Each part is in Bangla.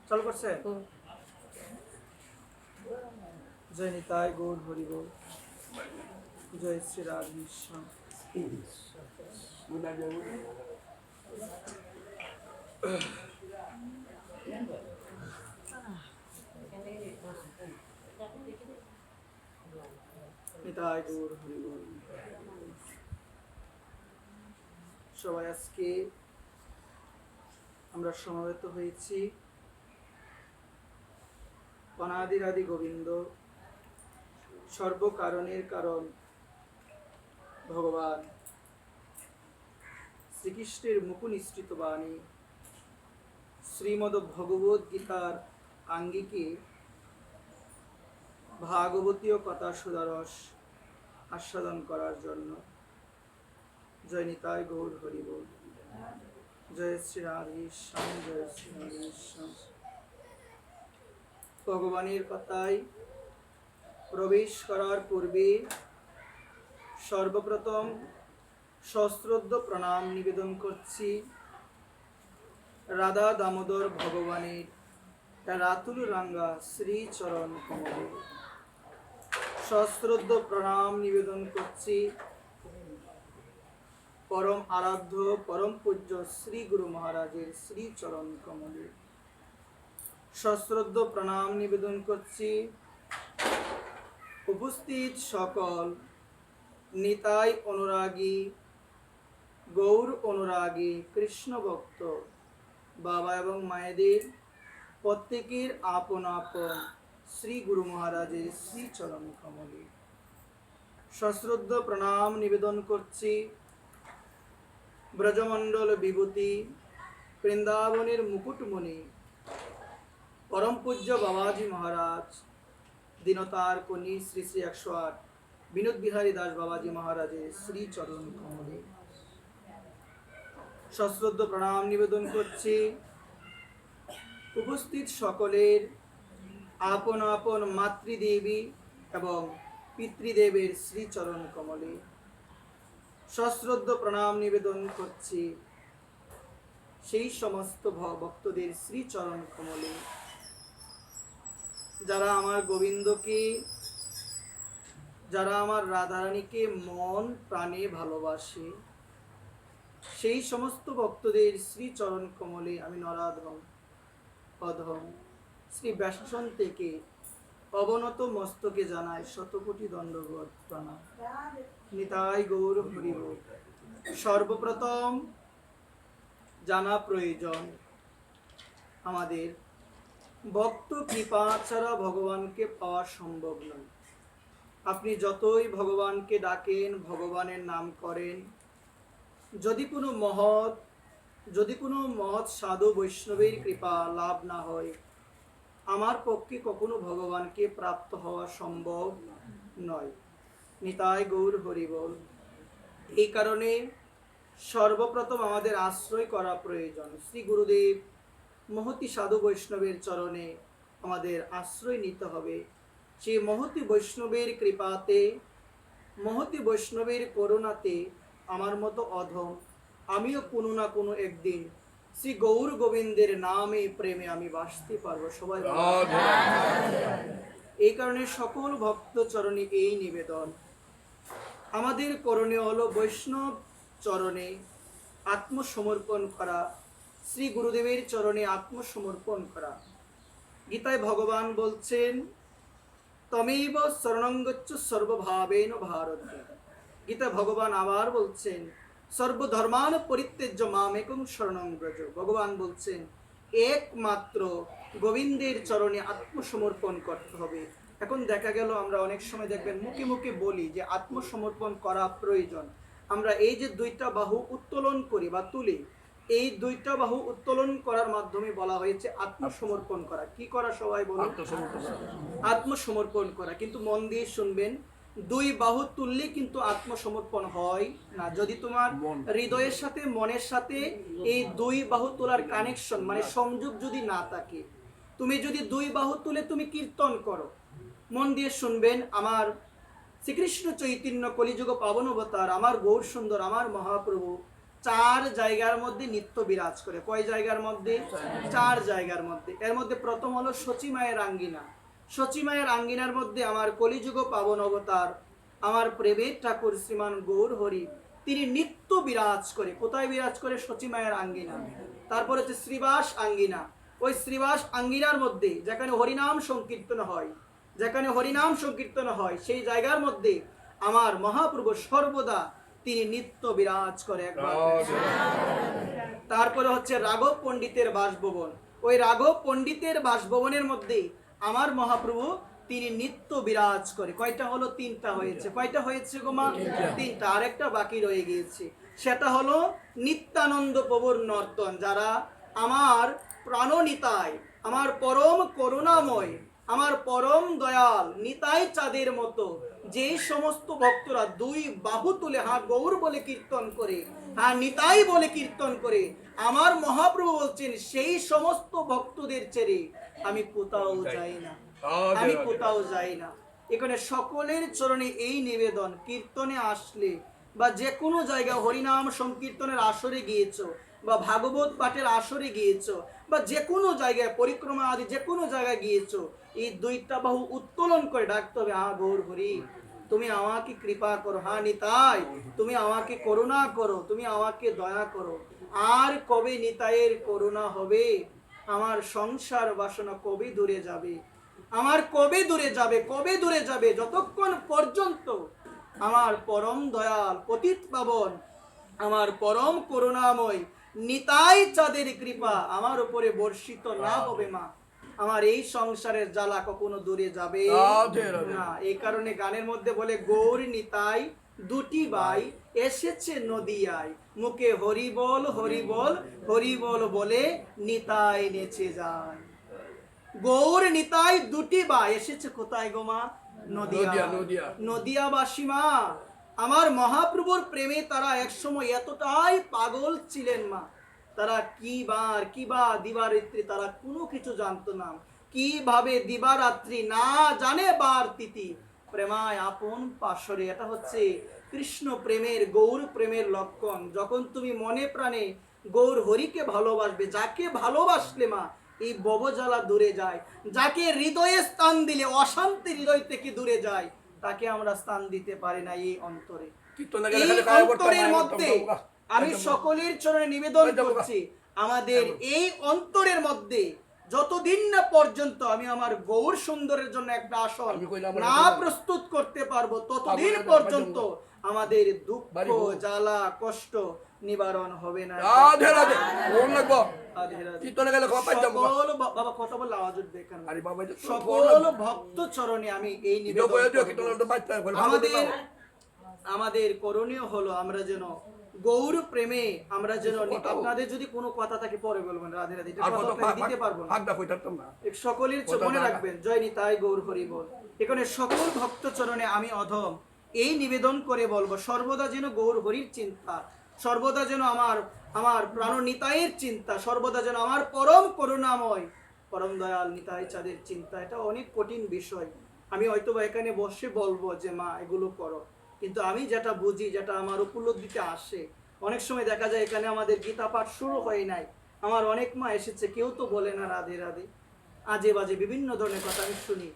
চালু করছে? জয় নিতাই গৌর হরি বল। জয় শ্রী রাধেশ্যাম। নিতাই গৌর হরি বল। সবাই আজকে আমরা সমবেত হয়েছি অনাদির আদি গোবিন্দ, সর্বকারণের কারণ ভগবান শ্রীকৃষ্ণের মুখনিসৃত বাণী শ্রীমদ্ ভগবদ গীতার আঙ্গিকে ভাগবতীয় কথা সুদারস আস্বাদন করার জন্য। জয় নিতাই গৌর হরি বল। জয় শ্রী রাধেশ্যাম, জয় শ্রী রাধেশ্যাম। ভগবানের কথায় প্রবেশ করার পূর্বে সর্বপ্রথম সশ্রদ্ধ প্রণাম নিবেদন করছি রাধা দামোদর ভগবানের রাতুল রাঙ্গা শ্রী চরণ কমলে। সশ্রদ্ধ প্রণাম নিবেদন করছি পরম আরাধ্য পরম পূজ্য শ্রী গুরু মহারাজের শ্রী চরণ কমলে। সশ্রদ্ধ প্রণাম নিবেদন করছি উপস্থিত সকল নিতাই অনুরাগী, গৌর অনুরাগী, কৃষ্ণ ভক্ত বাবা এবং মায়েদের প্রত্যেকের আপন আপন শ্রী গুরু মহারাজের শ্রী চরণ কমলে। সশ্রদ্ধ প্রণাম নিবেদন করছি ব্রজমণ্ডল বিভূতি বৃন্দাবনের মুকুটমণি পরম পূজ্য বাবাজি মহারাজ, দীনতার কনি শ্রী শ্রী 108 বিনোদ বিহারী দাস বাবাজি মহারাজের শ্রী চরণ কমলে। সশ্রদ্ধ প্রণাম নিবেদন করছি উপস্থিত সকলের আপন আপন মাতৃদেবী এবং পিতৃদেবের শ্রী চরণ কমলে। সশ্রদ্ধ প্রণাম নিবেদন করছি সেই সমস্ত ভক্তদের শ্রী চরণ কমলে যারা আমার গোবিন্দকে, যারা আমার রাধারানীকে মন প্রাণে ভালোবাসে, সেই সমস্ত ভক্তদের শ্রী চরণ কমলে আমি নরাধম অধম শ্রী ব্যাসাসন থেকে অবনত মস্তকে জানাই শতকোটি দণ্ডবত প্রণাম। নিতাই গৌর হরি বল। সর্বপ্রথম জানা প্রয়োজন আমাদের ভক্ত কৃপা ছাড়া ভগবানকে পাওয়া সম্ভব নয়। আপনি যতই ভগবানকে ডাকেন, ভগবানের নাম করেন, যদি কোনো মহৎ সাধু বৈষ্ণবের কৃপা লাভ না হয়, আমার পক্ষে কখনো ভগবানকে প্রাপ্ত হওয়া সম্ভব নয়। নিতাই গৌর হরি বল। এই কারণে সর্বপ্রথম আমাদের আশ্রয় করা প্রয়োজন। শ্রী গুরুদেব মহতি সাধু বৈষ্ণবের চরণে আমাদের আশ্রয় নিতে হবে। সেই মহতি বৈষ্ণবের কৃপাতে, মহতি বৈষ্ণবের করুণাতে আমার মতো অধম আমিও কোনো না কোনো একদিন শ্রী গৌর গোবিন্দের নামে প্রেমে আমি বাসতে পারবো। সবাই এই কারণে সকল ভক্ত চরণে এই নিবেদন, আমাদের করণীয় হলো বৈষ্ণব চরণে আত্মসমর্পণ করা, শ্রী গুরুদেবের চরণে আত্মসমর্পণ করা। গীতায় ভগবান বলছেন তমেব শরণং গচ্ছ সর্বভাবেন ভারত। গীতা ভগবান আবার বলছেন সর্বধর্মান পরিত্যজ্য মামেকং শরণং ব্রজ। ভগবান বলছেন একমাত্র গোবিন্দের চরণে আত্মসমর্পণ করতে হবে। এখন দেখা গেল আমরা অনেক সময় দেখবেন মুখে মুখে বলি যে আত্মসমর্পণ করা প্রয়োজন। আমরা এই যে দুইটা বাহু উত্তোলন করি বা তুলি, এই দুইটা বাহু উত্তোলন করার মাধ্যমে বলা হয়েছে আত্মসমর্পণ করা। কি করা সবাই বলুন? আত্মসমর্পণ করা। কিন্তু মন দিয়ে শুনবেন, দুই বাহু তুললে কিন্তু আত্মসমর্পণ হয় না। যদি তোমার হৃদয়ের সাথে মনের সাথে এই দুই বাহু তোলার কানেকশন মানে সংযোগ যদি না থাকে, তুমি যদি দুই বাহু তুলে তুমি কীর্তন করো, মন দিয়ে শুনবেন, আমার শ্রীকৃষ্ণ চৈতন্য কলিযুগ পাবন অবতার, আমার গৌর সুন্দর, আমার মহাপ্রভু চার জায়গার মধ্যে নিত্য বিরাজ করে। কয় জায়গার মধ্যে? চার জায়গার মধ্যে। এর মধ্যে প্রথম হলো সচী মায়ের আঙ্গিনা। সচী মায়ের আঙ্গিনার মধ্যে আমার কলিযুগ পাবন অবতার, আমার প্রেমের ঠাকুর শ্রীমান গৌর হরি, তিনি নিত্য বিরাজ করে। কোথায় বিরাজ করে? সচী মায়ের আঙ্গিনা। তারপর হচ্ছে শ্রীবাস আঙ্গিনা। ওই শ্রীবাস আঙ্গিনার মধ্যে যেখানে হরিনাম সংকীর্তন হয়, যেখানে হরিনাম সংকীর্তন হয়, সেই জায়গার মধ্যে আমার মহাপ্রভু সর্বদা তিনি নিত্য বিরাজ করে। একবার তারপরে হচ্ছে রাঘব পণ্ডিতের বাসভবন। ওই রাঘব পণ্ডিতের বাসভবনের মধ্যে আমার মহাপ্রভু তিনি নিত্য বিরাজ করে। কয়টা হলো? তিনটা হয়েছে। কয়টা হয়েছে গো মা? তিনটা। আরেকটা বাকি রয়ে গিয়েছে, সেটা হলো নিত্যানন্দ প্রভুর নর্তন। যারা আমার প্রাণনিতাই, আমার পরম করুণাময়, আমার পরম দয়াল নিতাই চাঁদের মতো যে সমস্ত ভক্তরা দুই বাহু তুলে হা গৌর বলে কীর্তন করে, হ্যাঁ নিতাই বলে কীর্তন করে, আমার মহাপ্রভু বলছেন সেই সমস্ত ভক্তদের ছেড়ে আমি কোথাও যাই না, আমি কোথাও যাই না। এখানে সকলের চরণে এই নিবেদন, কীর্তনে আসলে বা যে কোনো জায়গায় হরিনাম সংকীর্তনের আসরে গিয়েছো বা ভাগবত পাঠের আসরে গিয়েছো বা যে কোনো জায়গায় পরিক্রমা আদি যে কোনো জায়গায় গিয়েছো, এই দুইটা বাহু উত্তোলন করে ডাকতে হবে, হ্যাঁ গৌর হরি তুমি আমাকে কৃপা করো, হ্যাঁ নিতাই তুমি আমাকে করুণা করো, তুমি আমাকে দয়া করো। আর কবে নিতাইয়ের করুণা হবে? আমার সংসার বাসনা কবে দূরে যাবে? আমার কবে দূরে যাবে? কবে দূরে যাবে? যতক্ষণ পর্যন্ত আমার পরম দয়াল পতিত পাবন, আমার পরম করুণাময় নিতাই চাঁদের কৃপা আমার উপরে বর্ষিত না হবে মা, আমার এই সংসারের জ্বালা কখনো দূরে যাবে না। এই কারণে গানের মধ্যে বলে, গৌর নিতাই দুটি ভাই এসেছে নদিয়ায়, মুখে হরি বল হরি বল হরি বল বলে নিতাই নেচে যায়। গৌর নিতাই দুটি ভাই এসেছে কোথায় গো মা? নদিয়া। নদিয়াবাসী মা, আমার মহাপ্রভুর প্রেমে তারা একসময় এতটাই পাগল ছিলেন মা, তারা কিবা দিবারাত্রি তারা কোনো কিছু জানতো না, কিভাবে দিবারাত্রি না জানে বার তিথি প্রেমায় আপন পাশরে। এটা হচ্ছে কৃষ্ণ প্রেমের, গৌর প্রেমের লক্ষণ। যখন তুমি মনে প্রাণে গৌর হরিকে ভালোবাসবে, যাকে ভালোবাসলে মা এই ববজ্বালা দূরে যায়, যাকে হৃদয়ে স্থান দিলে অশান্তি হৃদয় থেকে দূরে যায়, তাকে আমরা স্থান দিতে পারি না এই অন্তরে। এই অন্তরের মধ্যে আমি সকলের চরণে নিবেদন করছি, আমাদের এই অন্তরের মধ্যে যতদিন না পর্যন্ত আমি আমার গৌর সুন্দরের জন্য একটা আসন না প্রস্তুত করতে পারবো, ততদিন পর্যন্ত আমাদের দুঃখ জ্বালা কষ্ট নিবারণ হবে না। সকল ভক্ত চরণে আমি এই নিবেদন, আমাদের করণীয় হলো আমরা যেন গৌর প্রেমে আমরা যেন, আপনাদের যদি কোনো কথা থাকে পরে বলবেন, রাধে রাধে দিতে পারবো না, সকলের মনে রাখবেন জয় নিতাই গৌর হরি বল। এখানে সকল ভক্ত চরণে আমি অধম এই নিবেদন করে বলবো, সর্বদা যেন গৌর হরির চিন্তা, সর্বদা যেন আমার প্রাণ নিতাইয়ের চিন্তা, সর্বদা যেন আমার পরম করুণাময় পরম দয়াল নিতাই চাঁদের চিন্তা। এটা অনেক কঠিন বিষয়, আমি হয়তো এখানে বসে বলবো যে মা এগুলো করো, কিন্তু আমি যেটা বুঝি, যেটা আমার উপলব্ধিতে আসে, অনেক সময় দেখা যায় এখানে আমাদের গীতা পাঠ শুরু হয় নাই, আমার অনেক মা এসেছে, কেউ তো বলে না রাধে রাধে, আজে বাজে বিভিন্ন ধরনের কথা আমি শুনি,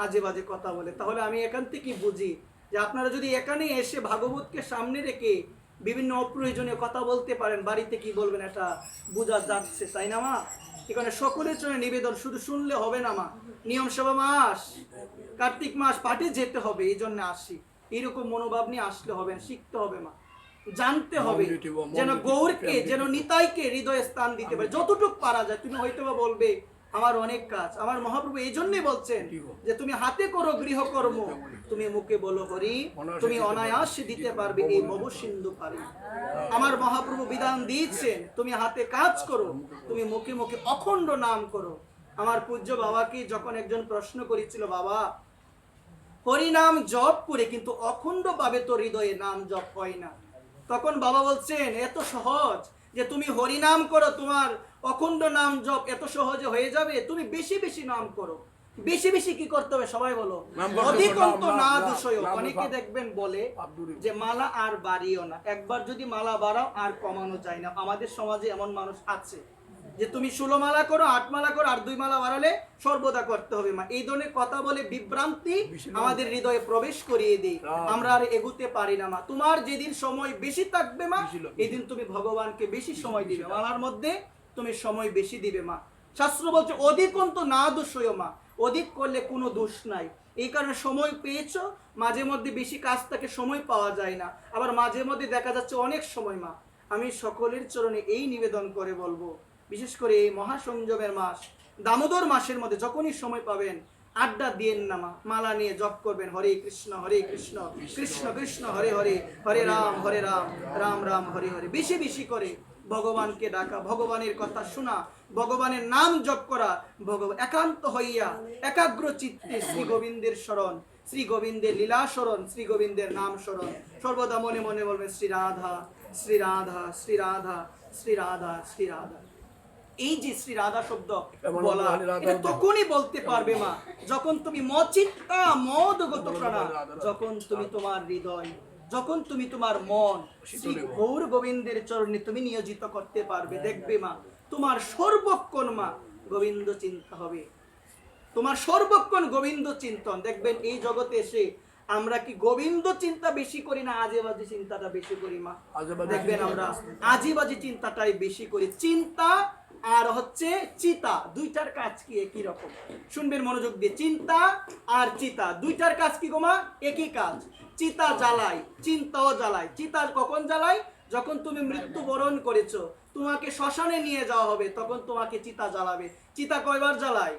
আজে বাজে কথা বলে। তাহলে আমি এখান থেকে বুঝি যে আপনারা যদি এখানে এসে ভাগবতকে সামনে রেখে বিভিন্ন অপ্রয়োজনীয় কথা বলতে পারেন, বাড়িতে কি বলবেন এটা বোঝা যাচ্ছে, তাই না মা? এখানে সকলের জন্য নিবেদন, শুধু শুনলে হবে না মা, নিয়ম সভা মাস কার্তিক মাস পাঠে যেতে হবে, এই জন্য আসি, এইরকম মনোভাব নিয়ে আসলে হবে না, শিখতে হবে মা, জানতে হবে যেন গৌরকে, যেন নিতাইকে হৃদয়ে স্থান দিতে পারে যতটুকু পারা যায়। তুমি হয়তো বা বলবে আমার অনেক কাজ, আমার মহাপ্রভু এই জন্যই বলছেন যে তুমি হাতে করো গৃহকর্ম, তুমি মুখে বলো হরি, তুমি অনায়াসে দিতে পারবে এই ভব সিন্ধু পারি। আমার মহাপ্রভু বিধান দিয়েছেন তুমি হাতে কাজ করো, তুমি মুখে মুখে অখণ্ড নাম করো। আমার পূজ্য বাবাকে যখন একজন প্রশ্ন করেছিল, বাবা হরি নাম জপ করে কিন্তু অখণ্ড ভাবে তো হৃদয়ে নাম জপ হয় না, তখন বাবা বলছেন এত সহজ যে তুমি হরি নাম করো, তোমার অখণ্ড নাম জপ এত সহজে হয়ে যাবে, তুমি বেশি বেশি নাম করো, বেশি বেশি কি করতে হবে সবাই বলো, নাম করতে হবে, অধিকন্ত নাম, না নাম, দোষয়। নাম, অনেকে নাম। দেখবেন বলে আব্দুল। যে মালা আর বাড়িও না, একবার যদি মালা বাড়াও আর কমানো যায় না। আমাদের সমাজে এমন মানুষ আছে যে তুমি 16 মালা করো, 8 মালা করো, আর 2 মালা বাড়ালে সর্বদা করতে হবে মা। এই ধরনের কথা বলে বিভ্রান্তি আমাদের হৃদয়ে প্রবেশ করিয়ে দেয়, আমরা আর এগুতে পারি না মা। তোমার যেদিন সময় বেশি থাকবে মা, এদিন তুমি ভগবানকে বেশি সময় দিবে, মালার মধ্যে তুমি সময় বেশি দিবে মা। শাস্ত্র বলছে অধিকন্ত না দোষয় মা, অধিক করলে কোনো দোষ নাই। এই কারণে সময় পেয়েছো, মাঝে মধ্যে বেশি কাজ থাকে সময় পাওয়া যায় না, আবার মাঝে মধ্যে দেখা যাচ্ছে অনেক সময় মা। আমি সকলের চরণে এই নিবেদন করে বলবো, বিশেষ করে এই মহাসংযমের মাস দামোদর মাসের মধ্যে যখনই সময় পাবেন আড্ডা দিয়েন না মা, মালা নিয়ে জপ করবেন হরে কৃষ্ণ কৃষ্ণ কৃষ্ণ হরে হরে, হরে রাম রাম রাম হরে হরে। বেশি বেশি করে ভগবানকে ডাকা, ভগবানের কথা শোনা, ভগবানের নাম জপ করা, একান্ত হইয়া একাগ্র চিত্তে শ্রী গোবিন্দের স্মরণ, শ্রী গোবিন্দের লীলা স্মরণ, শ্রী গোবিন্দের নাম স্মরণ। সর্বদা মনে মনে বলবেন শ্রী রাধা শ্রী রাধা শ্রী রাধা শ্রী রাধা শ্রী রাধা। এই যে শ্রী রাধা শব্দ বলা, এটা তখনই বলতে পারবে মা যখন তুমি মচিত্তা মদগত প্রাণা, যখন তুমি তোমার হৃদয়, যখন তুমি তোমার মন শ্রী গৌর গোবিন্দের চরণে তুমি নিয়োজিত করতে পারবে। দেখবে মা তোমার সর্বক্ষণ মা গোবিন্দ চিন্তা হবে, তোমার সর্বক্ষণ গোবিন্দ চিন্তন। দেখবেন এই জগতে এসে আমরা কি গোবিন্দ চিন্তা বেশি করি না আজে বাজে চিন্তাটা বেশি করি মা? দেখবেন আমরা আজে বাজে চিন্তাটাই বেশি করি। চিন্তা আর হচ্ছে চিতা, দুইটার কাজ কি একই রকম? শুনবেন মনোযোগ দিয়ে, চিন্তা আর চিতা দুইটার কাজ কি গোমা? একই কাজ। চিতা জ্বালায়, চিন্তাও জ্বালায়। চিতা কখন জ্বালায়? যখন তুমি মৃত্যুবরণ করেছো, তোমাকে শ্মশানে নিয়ে যাওয়া হবে, তখন তোমাকে চিতা জ্বালাবে। চিতা কয়বার জ্বালায়?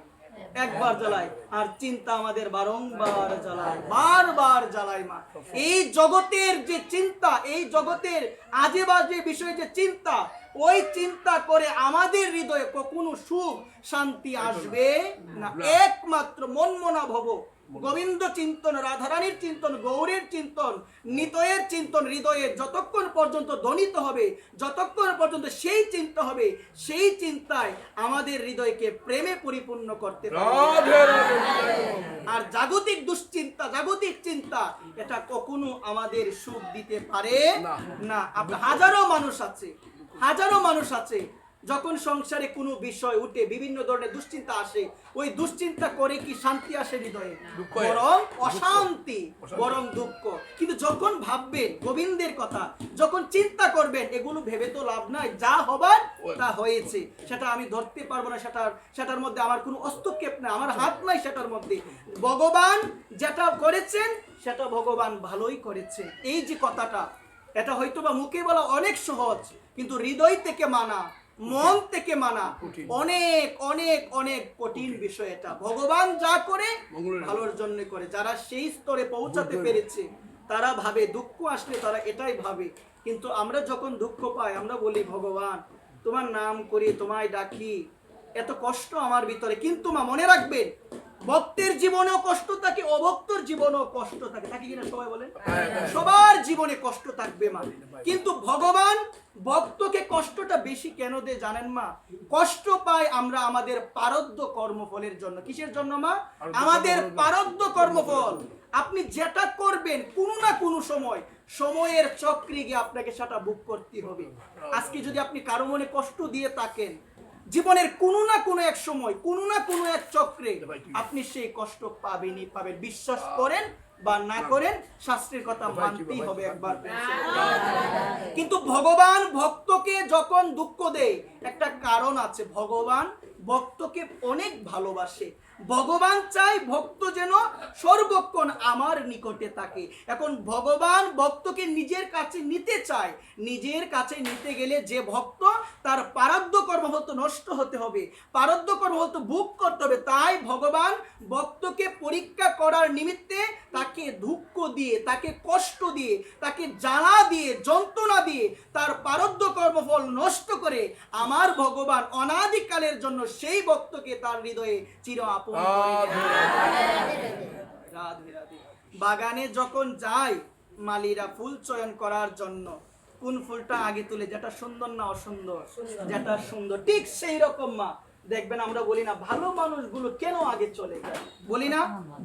একবার জ্বালায়। আর চিন্তা আমাদের বারংবার জ্বালায়, বারবার জ্বালায় মা। এই জগতের যে চিন্তা, এই জগতের আজে বাজে বিষয়ে যে চিন্তা, ওই চিন্তা করে আমাদের হৃদয়ে কখনো সুখ শান্তি আসবে না। একমাত্র মনমনা ভব গোবিন্দ চিন্তন, রাধারানীর চিন্তন, গৌরের চিন্তন, নিতয়ের চিন্তন হৃদয়ে যতক্ষণ পর্যন্ত ধ্বনিত হবে, যতক্ষণ পর্যন্ত সেই চিন্তা হবে, সেই চিন্তায় আমাদের হৃদয়কে প্রেমে পরিপূর্ণ করতে পারবে। আর জাগতিক দুশ্চিন্তা, জাগতিক চিন্তা, এটা কখনো আমাদের সুখ দিতে পারে না। আপনার হাজারো মানুষ আছে যখন সংসারে কোনো বিষয় উঠে, বিভিন্ন ধরনের দুশ্চিন্তা আসে, ওই দুশ্চিন্তা করে কি শান্তি আসে হৃদয়ে? বরং অশান্তি, বরং দুঃখ। কিন্তু যখন ভাববেন গোবিন্দের কথা, যখন চিন্তা করবেন, এগুলো ভেবে তো লাভ নাই, যা হবার তা হয়েছে, সেটা আমি ধরতে পারবো না, সেটার মধ্যে আমার কোনো হস্তক্ষেপ নাই, আমার হাত নাই সেটার মধ্যে। ভগবান যেটা করেছেন সেটা ভগবান ভালোই করেছেন। এই যে কথাটা, এটা হয়তো বা মুখে বলা অনেক সহজ, কিন্তু হৃদয় থেকে মানা, মন থেকে মানা অনেক অনেক অনেক কঠিন বিষয়। এটা ভগবান যা করে ভালোর জন্য করে। যারা সেই স্তরে পৌঁছাতে পেরেছে তারা ভাবে, দুঃখ আসলে তারা এটাই ভাবে। কিন্তু আমরা যখন দুঃখ পাই, আমরা বলি ভগবান তোমার নাম করি, তোমায় ডাকি, এত কষ্ট আমার ভিতরে। কিন্তু মা মনে রাখবেন, ভক্তের জীবনেও কষ্ট থাকে, অভক্তর জীবনেও কষ্ট থাকে, থাকে কিনা সবাই বলেন? সবার জীবনে কষ্ট থাকবে মা। কিন্তু ভগবান ভক্তকে কষ্টটা বেশি কেন দেয় জানেন মা? কষ্ট পাই আমরা আমাদের প্রারব্ধ কর্মফলের জন্য। কিসের জন্য মা? আমাদের প্রারব্ধ কর্মফল। আপনি যেটা করবেন কোনো না কোনো সময়, সময়ের চক্রে গিয়ে আপনাকে সেটা ভোগ করতে হবে। আজকে যদি আপনি কারো মনে কষ্ট দিয়ে থাকেন, জীবনের কোনো না কোনো এক সময়, কোনো না কোনো এক চক্রে আপনি সেই কষ্ট পাবেনই পাবেন। বিশ্বাস করেন বা না করেন, শাস্ত্রের কথা মানতেই হবে একবার। কিন্তু ভগবান ভক্তকে যখন দুঃখ দেয়, একটা কারণ আছে। ভগবান ভক্তকে অনেক ভালোবাসে। ভগবান চাই ভক্ত যেন সর্বক্ষণ আমার নিকটে থাকে। এখন ভগবান ভক্তকে নিজের কাছে নিতে চায়। নিজের কাছে নিতে গেলে যে ভক্ত, তার প্রারব্ধ কর্মফল তো নষ্ট হতে হবে, প্রারব্ধ কর্মফল তো ভোগ করতে হবে। তাই ভগবান ভক্তকে পরীক্ষা করার নিমিত্তে তাকে দুঃখ দিয়ে, তাকে কষ্ট দিয়ে, তাকে জ্বালা দিয়ে, যন্ত্রণা দিয়ে, তার প্রারব্ধ কর্মফল নষ্ট করে আমার ভগবান অনাদিকালের জন্য সেই ভক্তকে তার হৃদয়ে চির আপন করে নেন। রাধে রাধে। বাগানে যখন যায় মালিরা ফুল চয়ন করার জন্য, কোন ফুলটা আগে তুলে? যেটা সুন্দর না অসুন্দর? যেটা সুন্দর। ঠিক সেই রকম মা দেখবেন আমরা বলি না ভালো মানুষগুলো কেন আগে চলে যায়, বলি না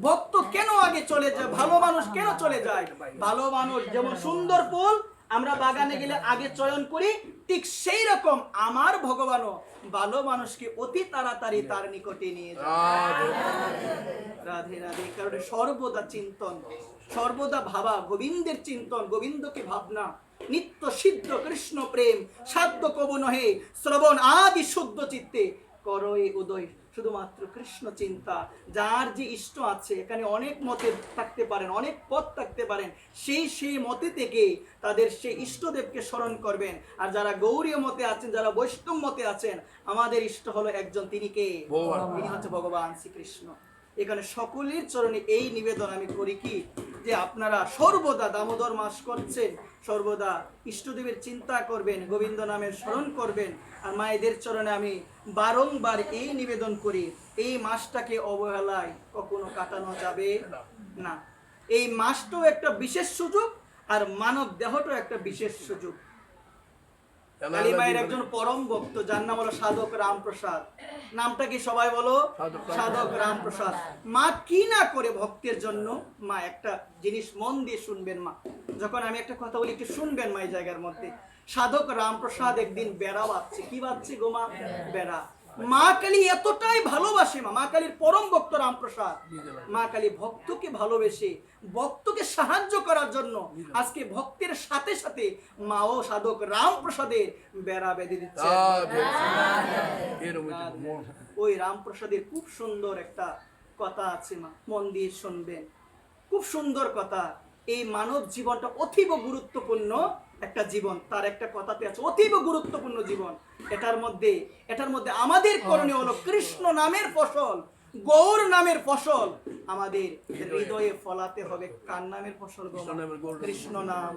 ভক্ত কেন আগে চলে যায়, ভালো মানুষ কেন চলে যায়। ভালো মানুষ যেমন সুন্দর ফুল আমরা বাগানে গেলে আগে চয়ন করি, ঠিক সেই রকম আমার ভগবানও ভালো মানুষকে অতি তাড়াতাড়ি তার নিকটে নিয়ে যায়। রাধে রাধে। কারণ সর্বদা চিন্তন, সর্বদা ভাবা, গোবিন্দের চিন্তন, গোবিন্দকে ভাবনা, নিত্য সিদ্ধ কৃষ্ণ প্রেম সাধ্য কবু নহে, শ্রবণ আদি শুদ্ধ চিত্তে করয়ে উদয়। শুধুমাত্র কৃষ্ণ চিন্তা। যার যে ইষ্ট আছে, এখানে অনেক মতে থাকতে পারেন, অনেক পথ থাকতে পারেন, সেই মতে থেকে তাদের সেই ইষ্টদেবকে স্মরণ করবেন। আর যারা গৌরীয় মতে আছেন, যারা বৈষ্ণব মতে আছেন, আমাদের ইষ্ট হলো একজন, তিনি কে? তিনি হচ্ছে ভগবান শ্রীকৃষ্ণ। এখানে সকলের চরণে এই নিবেদন আমি করি কি, যে আপনারা সর্বদা দামোদর মাস করছেন, সর্বদা ইষ্টদেবের চিন্তা করবেন, গোবিন্দ নামের স্মরণ করবেন। আর মায়েদের চরণে আমি বারংবার এই নিবেদন করি, এই মাসটাকে অবহেলায় কখনো কাটানো যাবে না। এই মাসটাও একটা বিশেষ সুযোগ, আর মানব দেহটাও একটা বিশেষ সুযোগ। কালী মায়ের একজন পরম ভক্ত, যার নাম হলো সাধক রামপ্রসাদ। নামটা কি সবাই বলো? সাধক রামপ্রসাদ। মা কি না করে ভক্তের জন্য। মা একটা জিনিস মন দিয়ে শুনবেন মা, যখন আমি একটা কথা বলি একটু শুনবেন মা। এই জায়গার মধ্যে সাধক রামপ্রসাদ একদিন বেড়া বাঁধছে। কি বাঁধছে গো মা? বেড়া। মা কালী এতটাই ভালোবাসে, মা কালীর পরম ভক্ত রামপ্রসাদ। মা কালী ভক্তকে ভালোবেসে, ভক্তকে সাহায্য করার জন্য আজকে ভক্তের সাথে সাথে মাও সাধক রামপ্রসাদের বেড়া বেঁধে দিচ্ছে। ওই রামপ্রসাদের খুব সুন্দর একটা কথা আছে মা, মন দিয়ে শুনবেন। খুব সুন্দর কথা। এই মানব জীবনটা অতীব গুরুত্বপূর্ণ একটা জীবন। তার একটা কথাতে আছে অতীব গুরুত্বপূর্ণ জীবন। এটার মধ্যে আমাদের করণীয় হলো কৃষ্ণ নামের ফসল, গৌর নামের ফসল আমাদের হৃদয়ে ফলাতে হবে। কার নামের ফসল? কৃষ্ণ নাম,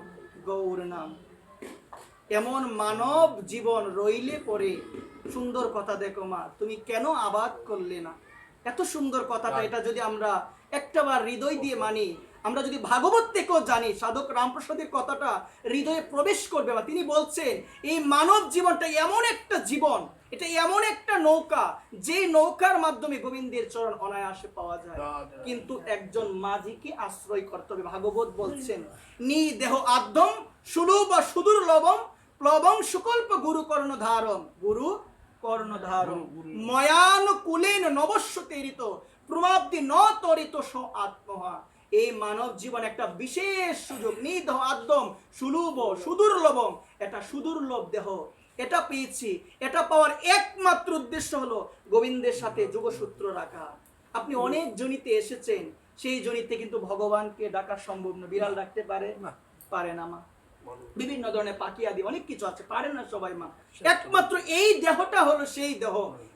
গৌর নাম। এমন মানব জীবন রইলে পরে সুন্দর কথা। দেখো মা, তুমি কেন আবাদ করলে না? এত সুন্দর কথাটা, এটা যদি আমরা একটাবার হৃদয় দিয়ে মানি, আমরা যদি ভাগবত থেকেও জানি, সাধক রামপ্রসাদের কথাটা হৃদয়ে প্রবেশ করবে। বা তিনি বলছেন এই মানব জীবনটা এমন একটা জীবন, এটা এমন একটা নৌকা, যে নৌকার মাধ্যমে গোবিন্দের চরণ অনায়াসে পাওয়া যায়, কিন্তু একজন মাঝিকে আশ্রয় করতে হবে। ভাগবত বলছেন নি দেহ আদ্যম সুলভ সুদূর লবম প্লবং সুকল্প গুরু কর্ণধারম, গুরু কর্ণধারম ময়ান কুলেন নবস্য তেরিত প্রমাব্দি ন তরিত স আত্মহা। এই মানব জীবন একটা বিশেষ সুযোগ। নিদেহ আদ্যম সুলভ সুদুর্লভম, এটা সুদুর্লভ দেহ, এটা পেয়েছি। এটা পাওয়ার একমাত্র উদ্দেশ্য হলো গোবিন্দের সাথে যোগসূত্র রাখা। আপনি অনেক জনিতে এসেছেন, সেই জনিতে কিন্তু ভগবানকে ডাকা সম্ভব না। বিড়াল ডাকতে পারে? পারে না মা। বিভিন্ন ধরনের পাখি আদি অনেক কিছু আছে, পারে না সবাই মা। একমাত্র এই দেহটা হলো সেই দেহ,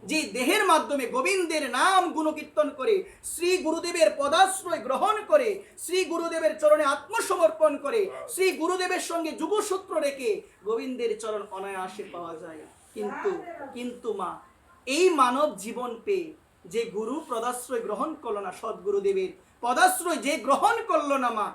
যে দেহের মাধ্যমে গোবিন্দের নাম গুণকীর্তন করে, শ্রী গুরুদেবের পদাশ্রয় গ্রহণ করে, শ্রী গুরুদেবের চরণে আত্মসমর্পণ করে, শ্রী গুরুদেবের সঙ্গে যুগসূত্র রেখে গোবিন্দের চরণ অনায়াসে পাওয়া যায়। কিন্তু মা, এই মানব জীবন পেয়ে যে গুরু পদাশ্রয় গ্রহণ করলো না, সদ্গুরুদেবের পদাশ্রয় যে গ্রহণ করলো না মা,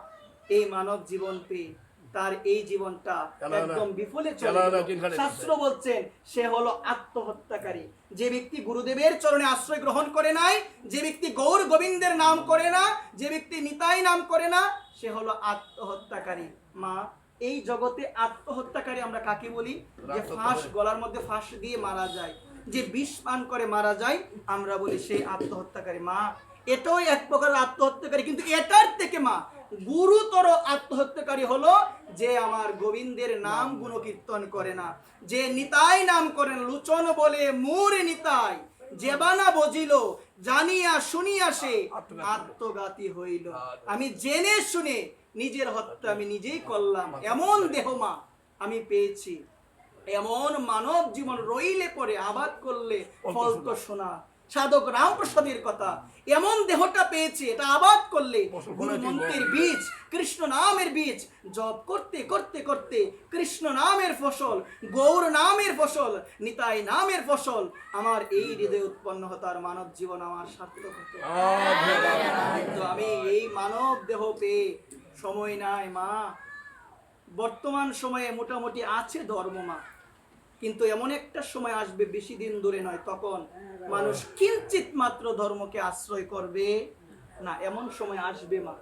এই মানব জীবন পেয়ে তার এই জীবনটা একদম বিফলে চলে গেল। শাস্ত্র বলছেন সে হলো আত্মহত্যাকারী। যে ব্যক্তি গুরুদেবের চরণে আশ্রয় গ্রহণ করে নাই, যে ব্যক্তি গৌর গোবিন্দের নাম করে না, যে ব্যক্তি নিতাই নাম করে না, সে হলো আত্মহত্যাকারী। মা, এই জগতে আত্মহত্যাকারী আমরা কাকে বলি? যে ফাঁস, গলার মধ্যে ফাঁস দিয়ে মারা যায়, যে বিষ পান করে মারা যায়, আমরা বলি সেই আত্মহত্যাকারী। মা, এটাও এক প্রকার আত্মহত্যাকারী, কিন্তু এটার থেকে মা গুরুতর আত্মহত্যাকারী হলো যে আমার গোবিন্দের নাম গুণকীর্তন করে না, যে নিতাই নাম করেন। লুচন বলে মোর নিতাই, যেবানা বজিল জানিয়া শুনিয়া সে আত্মঘাতী হইল। আমি জেনে শুনে নিজের হত্যা আমি নিজেই করলাম। এমন দেহ মা আমি পেয়েছি, এমন মানব জীবন রইলে পরে আবাদ করলে ফল তো শোনা। সাধক রামপ্রসাদের কথা, এমন দেহটা পেয়েছে, এটা আবাদ করলে গুরু মন্ত্রের বীজ, কৃষ্ণ নামের বীজ জপ করতে করতে করতে কৃষ্ণ নামের ফসল, গৌর নামের ফসল, নিতাই নামের ফসল আমার এই হৃদয়ে উৎপন্ন হতো, আর মানব জীবন আমার সার্থক হতো। কিন্তু আমি এই মানব দেহ পেয়ে সময় নাই মা। বর্তমান সময়ে মোটামুটি আছে ধর্ম মা, কিন্তু এমন একটা সময় আসবে, বেশি দিন দূরে নয়, তখন মানুষ কিঞ্চিত মাত্র ধর্মকে আশ্রয় করবে না। এমন সময় আসবে মা,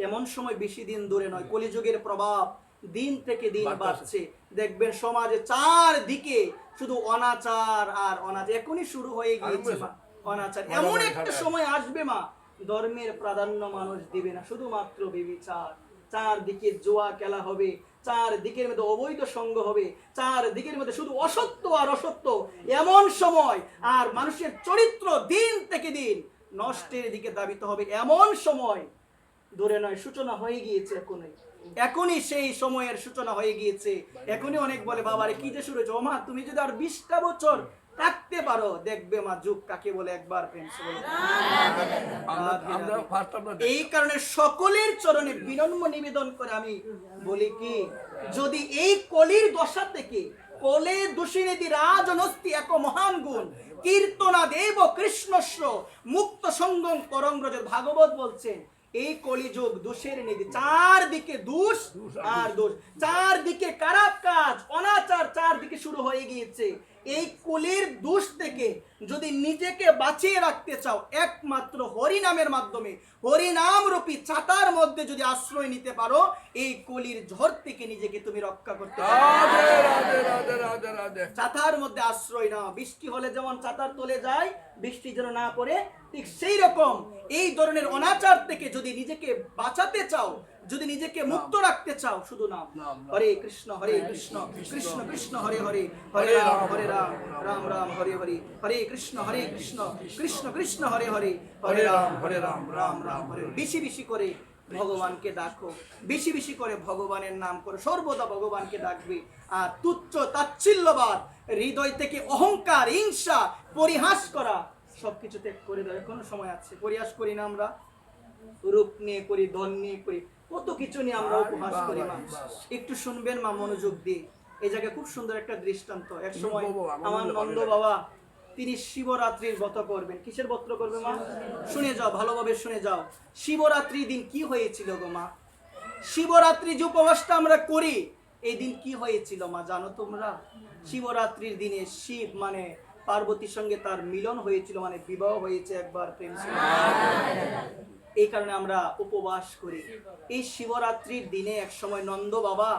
এমন সময় বেশি দিন দূরে নয়। কলিযুগের প্রভাব দিন থেকে দিন বাড়ছে। দেখবেন সমাজে চারদিকে শুধু অনাচার আর অনাচার, এখনই শুরু হয়ে গিয়েছে মা অনাচার। এমন একটা সময় আসবে মা, ধর্মের প্রাধান্য মানুষ দিবে না, শুধুমাত্র বেবিচার। চারদিকে জুয়া খেলা হবে, চারদিকের মধ্যে অবৈধ সঙ্গ হবে, চারদিকের মধ্যে শুধু অসত্য আর অসত্য। এমন সময় আর মানুষের চরিত্র দিন থেকে দিন নষ্টের দিকে ধাবিত হবে। এমন সময় দূরে নয়, সূচনা হয়ে গিয়েছে। এখনই সেই সময়ের সূচনা হয়ে গিয়েছে। এখনই অনেক বলে, বাবারে কি যে শুরু হয়েছে। ও মা, তুমি যদি আর 20টা বছর থাকতে পারো, দেখবে মা যুগ কাকে বলে। একবার প্রেম সে বলে। এই কারণে সকলের চরণে বিনম্র নিবেদন করে আমি বলি কি, যদি এই কলির দশা থেকে কলে দোষিনীতি রাজনস্তি এক মহান গুণ কীর্তনা দেব কৃষ্ণস্ব মুক্ত সঙ্গম করঙ্গ্রজ। ভাগবত বলছেন এই কলিযুগ দোষের নিধি, চারদিকে দোষ আর দোষ, চারদিকে খারাপ কাজ অনাচার চারদিকে শুরু হয়ে গিয়েছে। এই কলির দোষ থেকে যদি নিজেকে বাঁচিয়ে রাখতে চাও, একমাত্র হরি নামের মাধ্যমে, হরিনাম রূপী ছাতার মধ্যে যদি আশ্রয় নিতে পারো, এই কলির ঝড় থেকে নিজেকে তুমি রক্ষা করতে পারো। ছাতার মধ্যে আশ্রয় নাও। বৃষ্টি হলে যেমন ছাতার তলে যায়, বৃষ্টি যেন না পড়ে, ঠিক সেই রকম এই ধরনের অনাচার থেকে যদি নিজেকে বাঁচাতে চাও, যদি নিজেকে মুক্ত রাখতে চাও, শুধু নাম হরে কৃষ্ণ কৃষ্ণ কৃষ্ণ হরে হরে, হরে রাম রাম রাম হরে হরে, হরে কৃষ্ণ কৃষ্ণ কৃষ্ণ হরে হরে, হরে রাম রাম রাম হরে। বেশি বেশি করে ভগবানকে ডাকো, বেশি বেশি করে ভগবানের নাম করো, সর্বদা ভগবানকে ডাকবে। আর তুচ্ছ তাচ্ছিল্যবাদ, হৃদয় থেকে অহংকার হিংসা পরিহাস করা সবকিছু ত্যাগ করে দাও। এখনো সময় আছে। পরিহাস করি না আমরা? রূপ নিয়ে করি, ধন নিয়ে করি, কত কিছু নিয়ে আমরা উপহাস করি মা। একটু শুনবেন মা মনোযোগ দিয়ে। এই জায়গায় খুব সুন্দর একটা দৃষ্টান্ত। এক সময় আমার নন্দ বাবা, তিনি শিবরাত্রির ব্রত করবেন। কিসের ব্রত করবে মা? শুনে যাও, ভালোভাবে শুনে যাও। শিবরাত্রির দিন কি হয়েছিল গো মা? শিবরাত্রি যে উপবাসটা আমরা করি, এই দিন কি হয়েছিল মা জানো তোমরা? শিবরাত্রির দিনে শিব মানে পার্বতীর সঙ্গে তার মিলন হয়েছিল, মানে বিবাহ হয়েছে। একবার প্রেম। এই কারণে আমরা উপবাস করি। এই শিবরাত্রির দিনে এক সময় নন্দ বাবা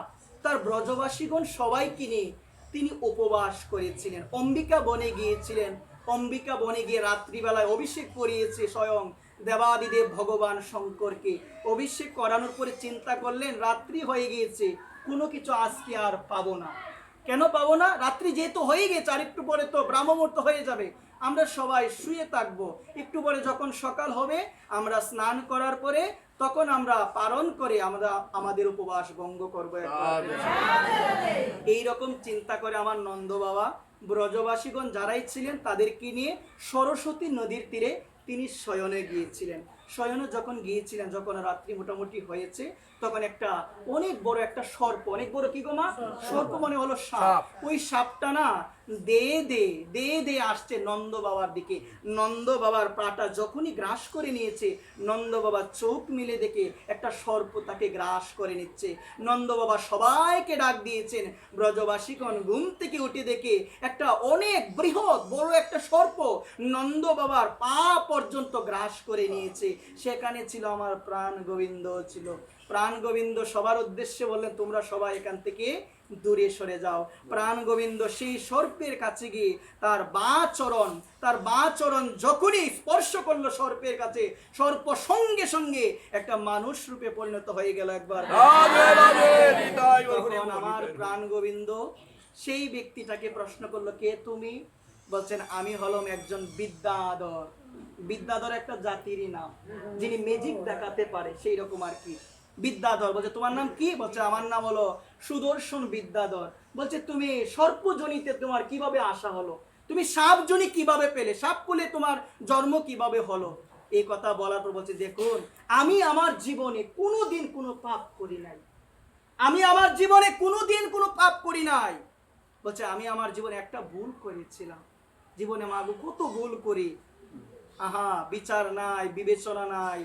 তার ব্রজবাসীগণ সবাইকে নিয়ে তিনি উপবাস করেছিলেন। অম্বিকা বনে গিয়েছিলেন। অম্বিকা বনে গিয়ে রাত্রিবেলায় অভিষেক করিয়েছে স্বয়ং দেবাদিদেব ভগবান শঙ্করকে। অভিষেক করানোর পরে চিন্তা করলেন, রাত্রি হয়ে গিয়েছে, কোনো কিছু আজকে আর পাবো না। কেন পাবো না? রাত্রি যেহেতু হয়ে গেছে, আর একটু পরে তো ব্রাহ্মমুহূর্ত হয়ে যাবে, আমরা সবাই শুয়ে থাকবো। একটু পরে যখন সকাল হবে, আমরা স্নান করার পরে তখন আমরা পালন করে আমরা আমাদের উপবাস ভঙ্গ করবো। এইরকম চিন্তা করে আমার নন্দ বাবা ব্রজবাসীগণ যারাই ছিলেন তাদেরকে নিয়ে সরস্বতী নদীর তীরে তিনি শয়নে গিয়েছিলেন। শয়নে যখন গিয়েছিলেন, যখন রাত্রি মোটামুটি হয়েছে, তখন একটা অনেক বড় একটা সর্প, অনেক বড় কি গো মা? সর্প মানে হলো সাপ। ওই সাপটা না দে দে আসছে নন্দ বাবার দিকে। নন্দ বাবার পাটা যখনই গ্রাস করে নিয়েছে, নন্দ বাবা চোখ মিলে দেখে একটা সর্প তাকে গ্রাস করে নিচ্ছে। নন্দ বাবা সবাইকে ডাক দিয়েছেন। ব্রজবাসীগণ ঘুম থেকে উঠে দেখে একটা অনেক বৃহৎ বড় একটা সর্প নন্দ বাবার পা পর্যন্ত গ্রাস করে নিয়েছে। সেখানে ছিল আমার প্রাণ গোবিন্দ ছিল। প্রাণ গোবিন্দ সবার উদ্দেশ্যে বললেন, তোমরা সবাই এখান থেকে দূরে সরে যাও। প্রাণ গোবিন্দ সেই সর্পের কাছে গিয়ে তার বাঁ চরণ যখনই স্পর্শ করলো সর্পের কাছে, সর্প সঙ্গে সঙ্গে একটা মানুষ রূপে পরিণত হয়ে গেল। একবার তখন আমার প্রাণ গোবিন্দ সেই ব্যক্তিটাকে প্রশ্ন করলো, কে তুমি? বলছেন, আমি হলাম একজন বিদ্যাধর। বিদ্যাধর একটা জাতিরই নাম, যিনি ম্যাজিক দেখাতে পারে, সেই রকম আর কি। বিদ্যাধর। বলছে, তোমার নাম কি? বলছে, আমার নাম হলো সুদর্শন বিদ্যাধর। বলছে, তুমি সর্পজনিতে তোমার কিভাবে আসা হলো? তুমি সাপজনি কিভাবে পেলে? সাপ কুলে তোমার জন্ম কিভাবে হলো? এই কথা বলার পর বলছে, দেখুন, আমি আমার জীবনে কোনোদিন কোনো পাপ করি নাই। আমি আমার জীবনে কোনোদিন কোনো পাপ করি নাই। বলছে, আমি আমার জীবনে একটা ভুল করেছিলাম। জীবনে মাগো কত ভুল করি, আহা, বিচার নাই, বিবেচনা নাই,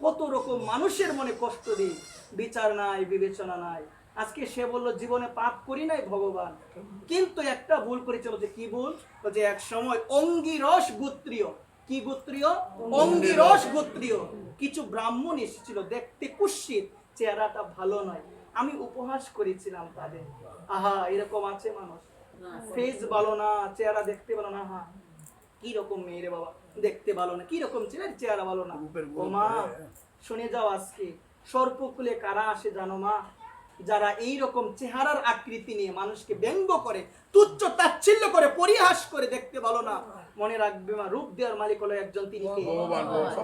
কত রকম মানুষের মনে কষ্ট দিই, বিচার নাই, বিবেচনা নাই। আজকে সে বলল জীবনে পাপ করি নাই ভগবান, কিন্তু একটা ভুল করেছিল। যে কি ভুল? যে এক সময় অঙ্গিরস গোত্রীয়, কি গোত্রীয়? অঙ্গিরস গোত্রীয় কিছু ব্রাহ্মণ এসেছিল, দেখতে কুৎসিত, চেহারাটা ভালো নয়। আমি উপহাস করেছিলাম তাদের। আহা, এরকম আছে মানুষ, ফেস ভালো না, চেহারা দেখতে ভালো না। হ্যাঁ, কি রকম মেয়ে রে বাবা, দেখতে ভালো না, কি রকম ছেলে, চেহারা ভালো না। ও মা, শুনে যাও, আজকে সর্পকুলে কারা আসে জানো মা? যারা এই রকম চেহারার আকৃতি নিয়ে মানুষকে ব্যঙ্গ করে, তুচ্ছ তাচ্ছিল্য করে, পরিহাস করে, দেখতে ভালো না। মনে রাখবে মা, রূপ দেওয়ার মালিক হলো একজন, তিনি কে?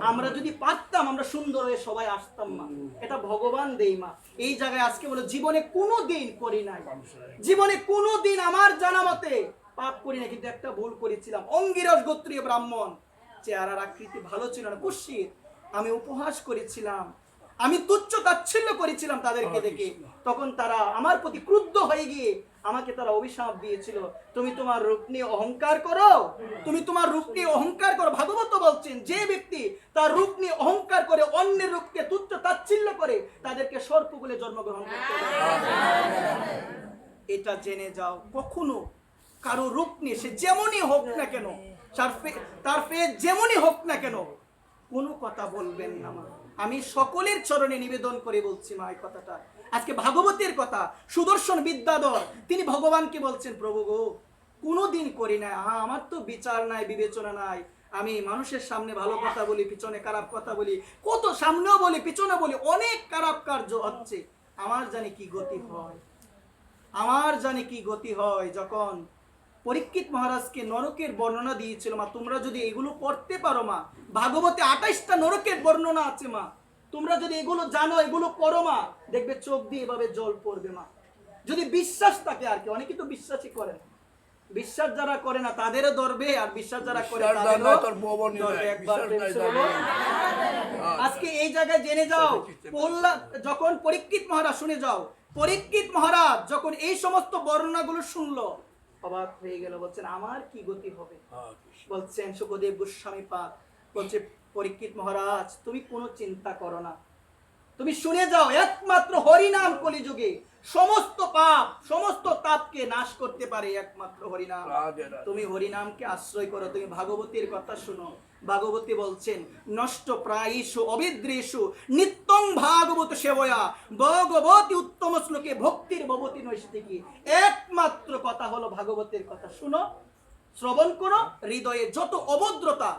আমরা যদি পারতাম, আমরা সুন্দর হয়ে সবাই আসতাম মা, এটা ভগবান দেই মা। এই জায়গায় আজকে বলো, জীবনে কোনো দিন করি নাই, জীবনে কোনো দিন আমার জানা মতে পাপ করি না, কিন্তু একটা ভুল করেছিলাম। অঙ্গিরস গোত্রীয় ব্রাহ্মণ, চেহারার আকৃতি ভালো ছিল না, কুৎসিত। আমি উপহাস করেছিলাম, আমি তুচ্ছ তাচ্ছিল্য করেছিলাম তাদেরকে দেখে। তখন তারা আমার প্রতি ক্রুদ্ধ হয়ে গিয়ে আমাকে তারা অভিশাপ দিয়েছিল, তুমি তোমার রূপ নিয়ে অহংকার করো, তুমি তোমার রূপ নিয়ে অহংকার করো। ভাগবত বলছেন, যে ব্যক্তি তার রূপ নিয়ে অহংকার করে, অন্যের রূপকে তুচ্ছ তাচ্ছিল্য করে, তাদেরকে সর্পকুলে জন্মগ্রহণ করতে হবে। এটা জেনে যাও, কখনো কারো রূপ নিয়ে, সে যেমনই হোক না কেন, তার ফেস যেমনই হোক না কেন, কোনো কথা বলবেন না মা। আমি সকলের চরণে নিবেদন করে বলছি মা এই কথাটা। আজকে ভাগবতের কথা, সুদর্শন বিদ্যাধর তিনি ভগবানকে বলছেন, প্রভু গো, কোনোদিন করি না, আমার তো বিচার নাই, বিবেচনা নাই, আমি মানুষের সামনে ভালো কথা বলি, পিছনে খারাপ কথা বলি, কত সামনেও বলি, পিছনে বলি, অনেক খারাপ কার্য হচ্ছে, আমার জানি কি গতি হয়, আমার জানি কি গতি হয়। যখন পরীক্ষিত মহারাজকে নরকের বর্ণনা দিয়েছিল মা, তোমরা যদি এগুলো পড়তে পারো মা, ভাগবতে 28টা নরকের বর্ণনা আছে মা, তোমরা যদি এগুলো জানো, এগুলো পড়ো মা, দেখবে চোখ দিয়ে এভাবে জল পড়বে মা। যদি বিশ্বাস থাকে আর কি, অনেকে তো বিশ্বাসই করে না, বিশ্বাস যারা করে না তাদেরও ধরবে, আর বিশ্বাস যারা করে তাদেরও ধরবে। একবার আজকে এই জায়গায় জেনে যাও, যখন পরীক্ষিত মহারাজ, শুনে যাও, পরীক্ষিত মহারাজ যখন এই সমস্ত বর্ণনাগুলো শুনলো, অবাক হয়ে গেল। বলছেন, আমার কি গতি হবে? বলছেন শুকদেব গোস্বামী পাদ বলছে, পরীক্ষিত মহারাজ তুমি কোনো চিন্তা করো না, তুমি শুনে যাও, একমাত্র হরিনাম কলিযুগে সমস্ত পাপ, সমস্ত তাপকে নাশ করতে পারে একমাত্র হরিনাম। তুমি হরিনামকে আশ্রয় করো, তুমি ভাগবতীর কথা শুনো। ভাগবতী বলছেন, নষ্ট প্রায়িষু অবিদ্রেষু নিত্যং ভাগবত সেবয়া ভগবতী উত্তম শ্লোকে ভক্তির ভবতী নৈষ্ঠিকী। একমাত্র কথা হলো ভাগবতের কথা শুনো, শ্রবণ করো। হৃদয়ে যত অভদ্রতা,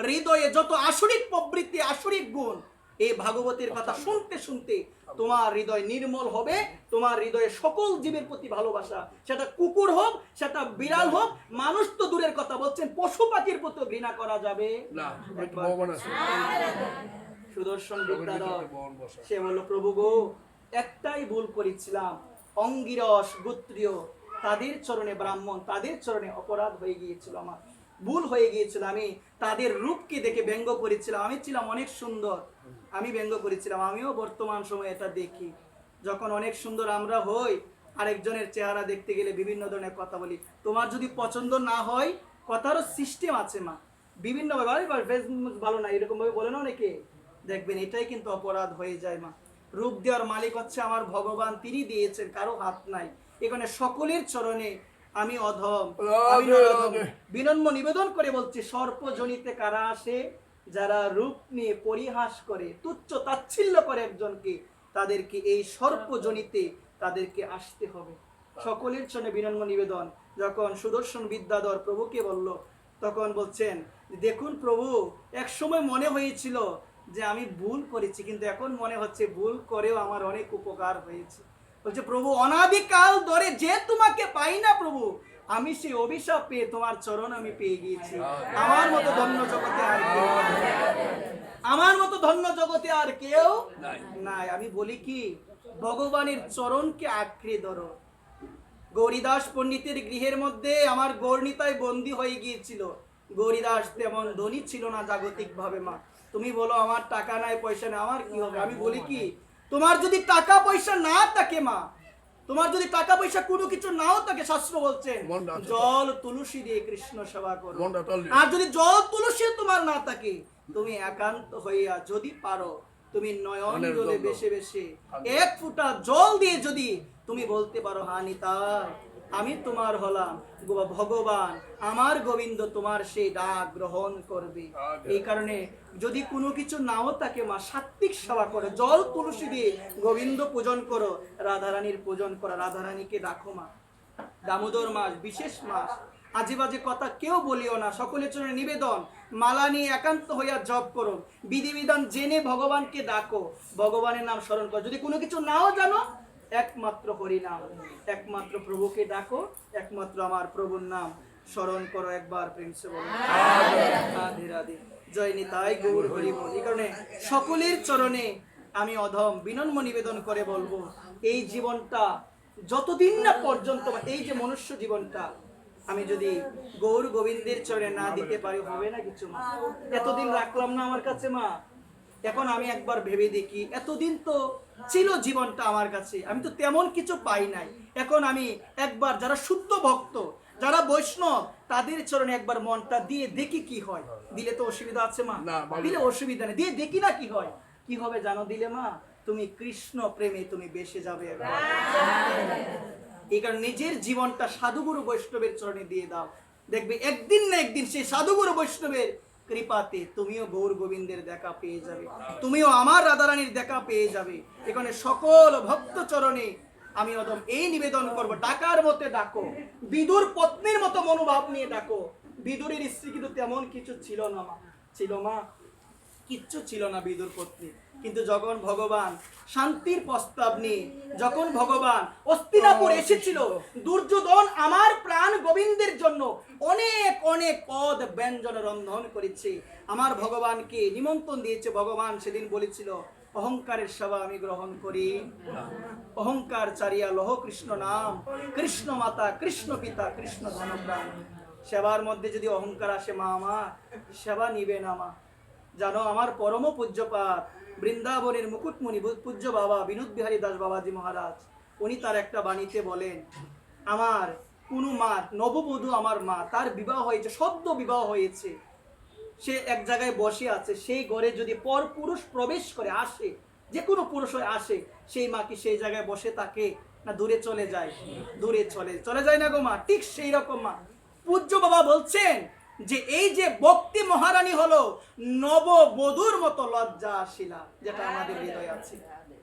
হৃদয়ে যত আসরিক প্রবৃত্তি, আসরিক গুণ, এই ভাগবতের কথা শুনতে শুনতে তোমার হৃদয় নির্মল হবে। তোমার হৃদয়ে সকল জীবের প্রতি ভালোবাসা, সেটা কুকুর হোক, সেটা বিড়াল হোক, মানুষ তো দূরের কথা, বলছেন পশু পাখির প্রতি ঘৃণা করা যাবে না। সুদর্শন বিদ্যাধর সে বলল, প্রভু গো, একটাই ভুল করেছিলাম, অঙ্গিরস গোত্রীয় তাদের চরণে ব্রাহ্মণ, তাদের চরণে অপরাধ হয়ে গিয়েছিল, আমার ভুল হয়ে গিয়েছিল। আমি তাদের রূপকে দেখে ব্যঙ্গ করেছিলাম, আমি ছিলাম অনেক সুন্দর, আমি ব্যঙ্গ করেছিলাম। আমিও বর্তমান সময়ে এটা দেখি, যখন অনেক সুন্দর আমরা হই, আরেকজনের চেহারা দেখতে গেলে বিভিন্ন ধরনের কথা বলি। তোমার যদি পছন্দ না হয়, কথারও সিস্টেম আছে মা, বিভিন্ন ফেসবুক ভালো না, এরকম ভাবে বলে না অনেকে, দেখবেন এটাই কিন্তু অপরাধ হয়ে যায় মা। রূপ দেওয়ার মালিক হচ্ছে আমার ভগবান, তিনি দিয়েছেন, কারো হাত নাই। এখানে সকলের চরণে আমি অধম, বিনম্র নিবেদন করে বলছি, সর্পজনিতে কারা আসে? যারা রূপ নিয়ে পরিহাস করে, তুচ্ছ তাচ্ছিল্য করে একজনকে, তাদেরকে এই সর্পজনিতে তাদেরকে আসতে হবে। সকলের জন্য বিনম্র নিবেদন। যখন সুদর্শন বিদ্যাধর প্রভুকে বলল, তখন বলছেন, দেখুন প্রভু, এক সময় মনে হয়েছিল যে আমি ভুল করেছি, কিন্তু এখন মনে হচ্ছে ভুল করেও আমার অনেক উপকার হয়েছে। বলছে, প্রভু, অনাদিকাল ধরে যে তোমাকে পাই না প্রভু, আমি সেই অভিশাপ পেয়ে তোমার চরণ আমি পেয়ে গিয়েছি। আমার মতো ধন্য জগতে আর কেউ, আমার মতো ধন্য জগতে আর কেউ নাই। আমি বলি কি, ভগবানের চরণকে আঁকড়ে ধরো। গৌরীদাস পণ্ডিতের গৃহের মধ্যে আমার গৌরনীতায় বন্দী হয়ে গিয়েছিল। গৌরীদাস তেমন ধনী ছিল না জাগতিক ভাবে মা। তুমি বলো আমার টাকা নাই, পয়সা নাই, আমার কি হবে? আমি বলি কি, তোমার যদি টাকা পয়সা না থাকে মা, তোমার যদি টাকা পয়সা কোনো কিছু নাও থাকে, শাস্ত্র বলছেন জল তুলসী দিয়ে কৃষ্ণ সেবা করো। আর যদি জল তুলসী তোমার না থাকে, তুমি একান্ত হইয়া যদি পারো, তুমি নয়ন জলে বেশে বেশে এক ফোঁটা জল দিয়ে যদি তুমি বলতে পারো হা নিতাই আমি তোমার হলাম ভগবান, আমার গোবিন্দ তোমার সেই ডাক গ্রহণ করবে। এই কারণে যদি কোনো কিছু নাও থাকে মা, সাত্বিক সেবা করো, জল তুলসী দিয়ে গোবিন্দ পূজন করো, রাধারানীর পূজন করো, রাধারানীকে রাখো মা। দামোদর মাস বিশেষ মাস, আজে বাজে কথা কেউ বলিও না, সকলের জন্য নিবেদন, মালা নিয়ে একান্ত হইয়া জপ করো, বিধিবিধান জেনে ভগবানকে ডাকো, ভগবানের নাম স্মরণ করো। যদি কোনো কিছু নাও জানো, একমাত্র হরি নাম, একমাত্র প্রভুকে ডাকো, একমাত্র আমার প্রভুর নাম স্মরণ করো। একবার প্রেম সে বলো রাধে রাধে, জয় নিতাই গৌর হরি বল। এই কারণে সকলের চরণে আমি অধম বিনম্র নিবেদন করে বলবো, এই জীবনটা যতদিন না পর্যন্ত, এই যে মনুষ্য জীবনটা আমি যদি গৌর গোবিন্দের চরণে না দিতে পারি, হবে না কিছু মা। এতদিন রাখলাম না আমার কাছে মা, এখন আমি একবার ভেবে দেখি, এতদিন তো ছিল জীবনটা আমার কাছে, আমি তো তেমন কিছু পাই নাই। এখন আমি একবার যারা শুদ্ধ ভক্ত, যারা বৈষ্ণব, তাদের চরণে একবার মনটা দিয়ে দেখি কি হয়। দিলে তো অসুবিধা আছে মা? দিলে অসুবিধা নেই, দিয়ে দেখি না কি হয়। কি হবে জানো দিলে মা? তুমি কৃষ্ণ প্রেমে তুমি বেসে যাবে। এই কারণে নিজের জীবনটা সাধুগুরু বৈষ্ণবের চরণে দিয়ে দাও, দেখবে একদিন না একদিন সেই সাধুগুরু বৈষ্ণবের কৃপাতে তুমিও গৌর গোবিন্দের দেখা পেয়ে যাবে, তুমিও আমার রাধারানীর দেখা পেয়ে যাবে। এখানে সকল ভক্ত চরণে আমি অদম এই নিবেদন করব, ডাকার মতে ডাকো, বিদুর পত্নীর মতো মনোভাব নিয়ে ডাকো। বিদুরের স্ত্রী কিন্তু তেমন কিছু ছিল না মা, ছিল মা? কিচ্ছু ছিল না বিদুর পত্নী। কিন্তু যখন ভগবান শান্তির প্রস্তাব নিয়ে, যখন ভগবান হস্তিনাপুর এসেছিল, দুর্যোধন আমার প্রাণ গোবিন্দের জন্য অনেক অনেক পদ ব্যঞ্জন রন্ধন করেছে, আমার ভগবানকে নিমন্ত্রণ দিয়েছে। ভগবান সেদিন বলেছিল, অহংকারের সেবা আমি গ্রহণ করি, অহংকার চারিয়া লহ কৃষ্ণ নাম, কৃষ্ণ মাতা কৃষ্ণ পিতা কৃষ্ণ ধনপ্রাণ। সেবার মধ্যে যদি অহংকার আসে মা, আমার সেবা নিবে না মা। জানো আমার পরম পূজ্যপাত বৃন্দাবনের মুকুটমণি পূজ্য বাবা বিনোদ বিহারী দাস বাবাজি মহারাজ, উনি তার একটা বাণীতে বলেন, আমার কোনো মা, নববধূ আমার মা, তার বিবাহ হয়েছে, সদ্য বিবাহ হয়েছে, সে এক জায়গায় বসে আছে, সেই ঘরে যদি পর পুরুষ প্রবেশ করে আসে, যে কোনো পুরুষ হয়ে আসে, সেই মা কি সেই জায়গায় বসে থাকে না দূরে চলে যায়? দূরে চলে যায় না গো মা। ঠিক সেই রকম মা, পূজ্য বাবা বলছেন যে এই যে ভক্তি মহারানী হলো নববধূর মতো লজ্জাশীলা, যেটা আমাদের হৃদয়ে আছে,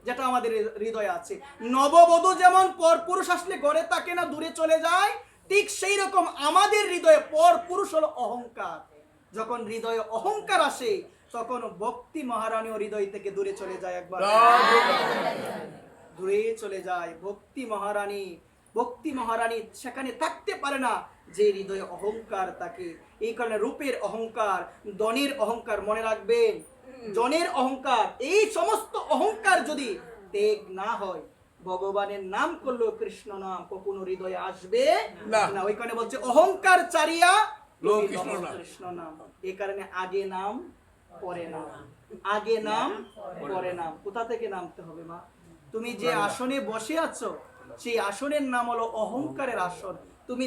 যেটা আমাদের হৃদয়ে আছে। নববধূ যেমন পর পুরুষ আসলে ঘরে থাকে না, দূরে চলে যায়, ঠিক সেই রকম আমাদের হৃদয়ে পর পুরুষ হলো অহংকার। যখন হৃদয়ে অহংকার আসে, তখন ভক্তি মহারানীও হৃদয় থেকে দূরে চলে যায়, একবার দূরে চলে যায়। ভক্তি মহারানী সেখানে থাকতে পারে না, যে হৃদয়ে অহংকার থাকে। এই কারণে রূপের অহংকার, ধনের অহংকার, মনে রাখবেন, জনের অহংকার, এই সমস্ত অহংকার যদি ত্যাগ না হয়, ভগবানের নাম করলেও কৃষ্ণ নাম কখনো হৃদয়ে আসবে না। ওইখানে বলছে অহংকার চারিয়া কৃষ্ণ নাম। এই কারণে আগে নাম পরে নাম, আগে নাম পরে নাম। কোথা থেকে নামতে হবে মা? তুমি যে আসনে বসে আছো, সেই আসনের নাম হলো অহংকারের আসন। তুমি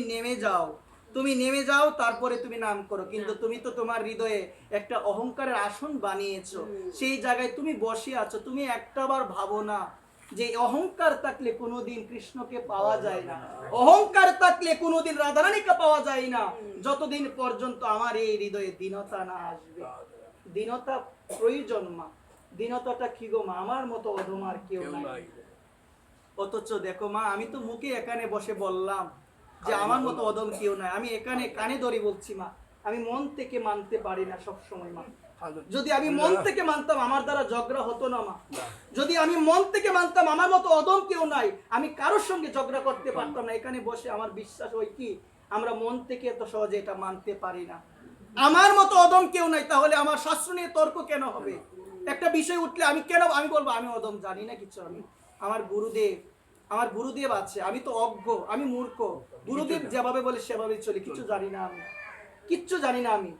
নেমে যাও, তারপরে তুমি নাম করো। কিন্তু তুমি তো তোমার হৃদয়ে একটা অহংকারের আসন বানিয়েছো, সেই জায়গায় তুমি বসে আছো। তুমি একটাবার ভাবো না যে অহংকার থাকলে কোনোদিন কৃষ্ণকে পাওয়া যায় না, অহংকার থাকলে কোনোদিন রাধারানীকে পাওয়া যায় না, যতদিন পর্যন্ত আমার এই হৃদয়ে দীনতা না আসবে। দীনতা প্রয়োজন মা। দীনতাটা কি গো মা? আমার মতো অধম আর কেউ নাই। অথচ দেখো মা, আমি তো মুখে এখানে বসে বললাম যে আমার মতো অদম কেউ নাই, আমি এখানে কানে ধরে বলছি মা, আমি মন থেকে মানতে পারি না সব সময় মা। যদি আমি মন থেকে মানতাম, আমার দ্বারা ঝগড়া হতো না মা। যদি আমি মন থেকে মানতাম আমার মতো অদম কেউ নাই, আমি কারোর সঙ্গে ঝগড়া করতে পারতাম না। এখানে বসে আমার বিশ্বাস হয় কি, আমরা মন থেকে এত সহজে এটা মানতে পারি না। আমার মতো অদম কেউ নাই, তাহলে আমার শাস্ত্র নিয়ে তর্ক কেন হবে? একটা বিষয় উঠলে আমি বলবো আমি অদম, জানি না কিছু। আমি আমার গুরুদেব আছে, আমি তো অজ্ঞ, আমি মূর্খ। গুরুদেব যেভাবে বলে সেভাবে চলি, কিছু জানি না আমি, কিচ্ছু জানি না আমি।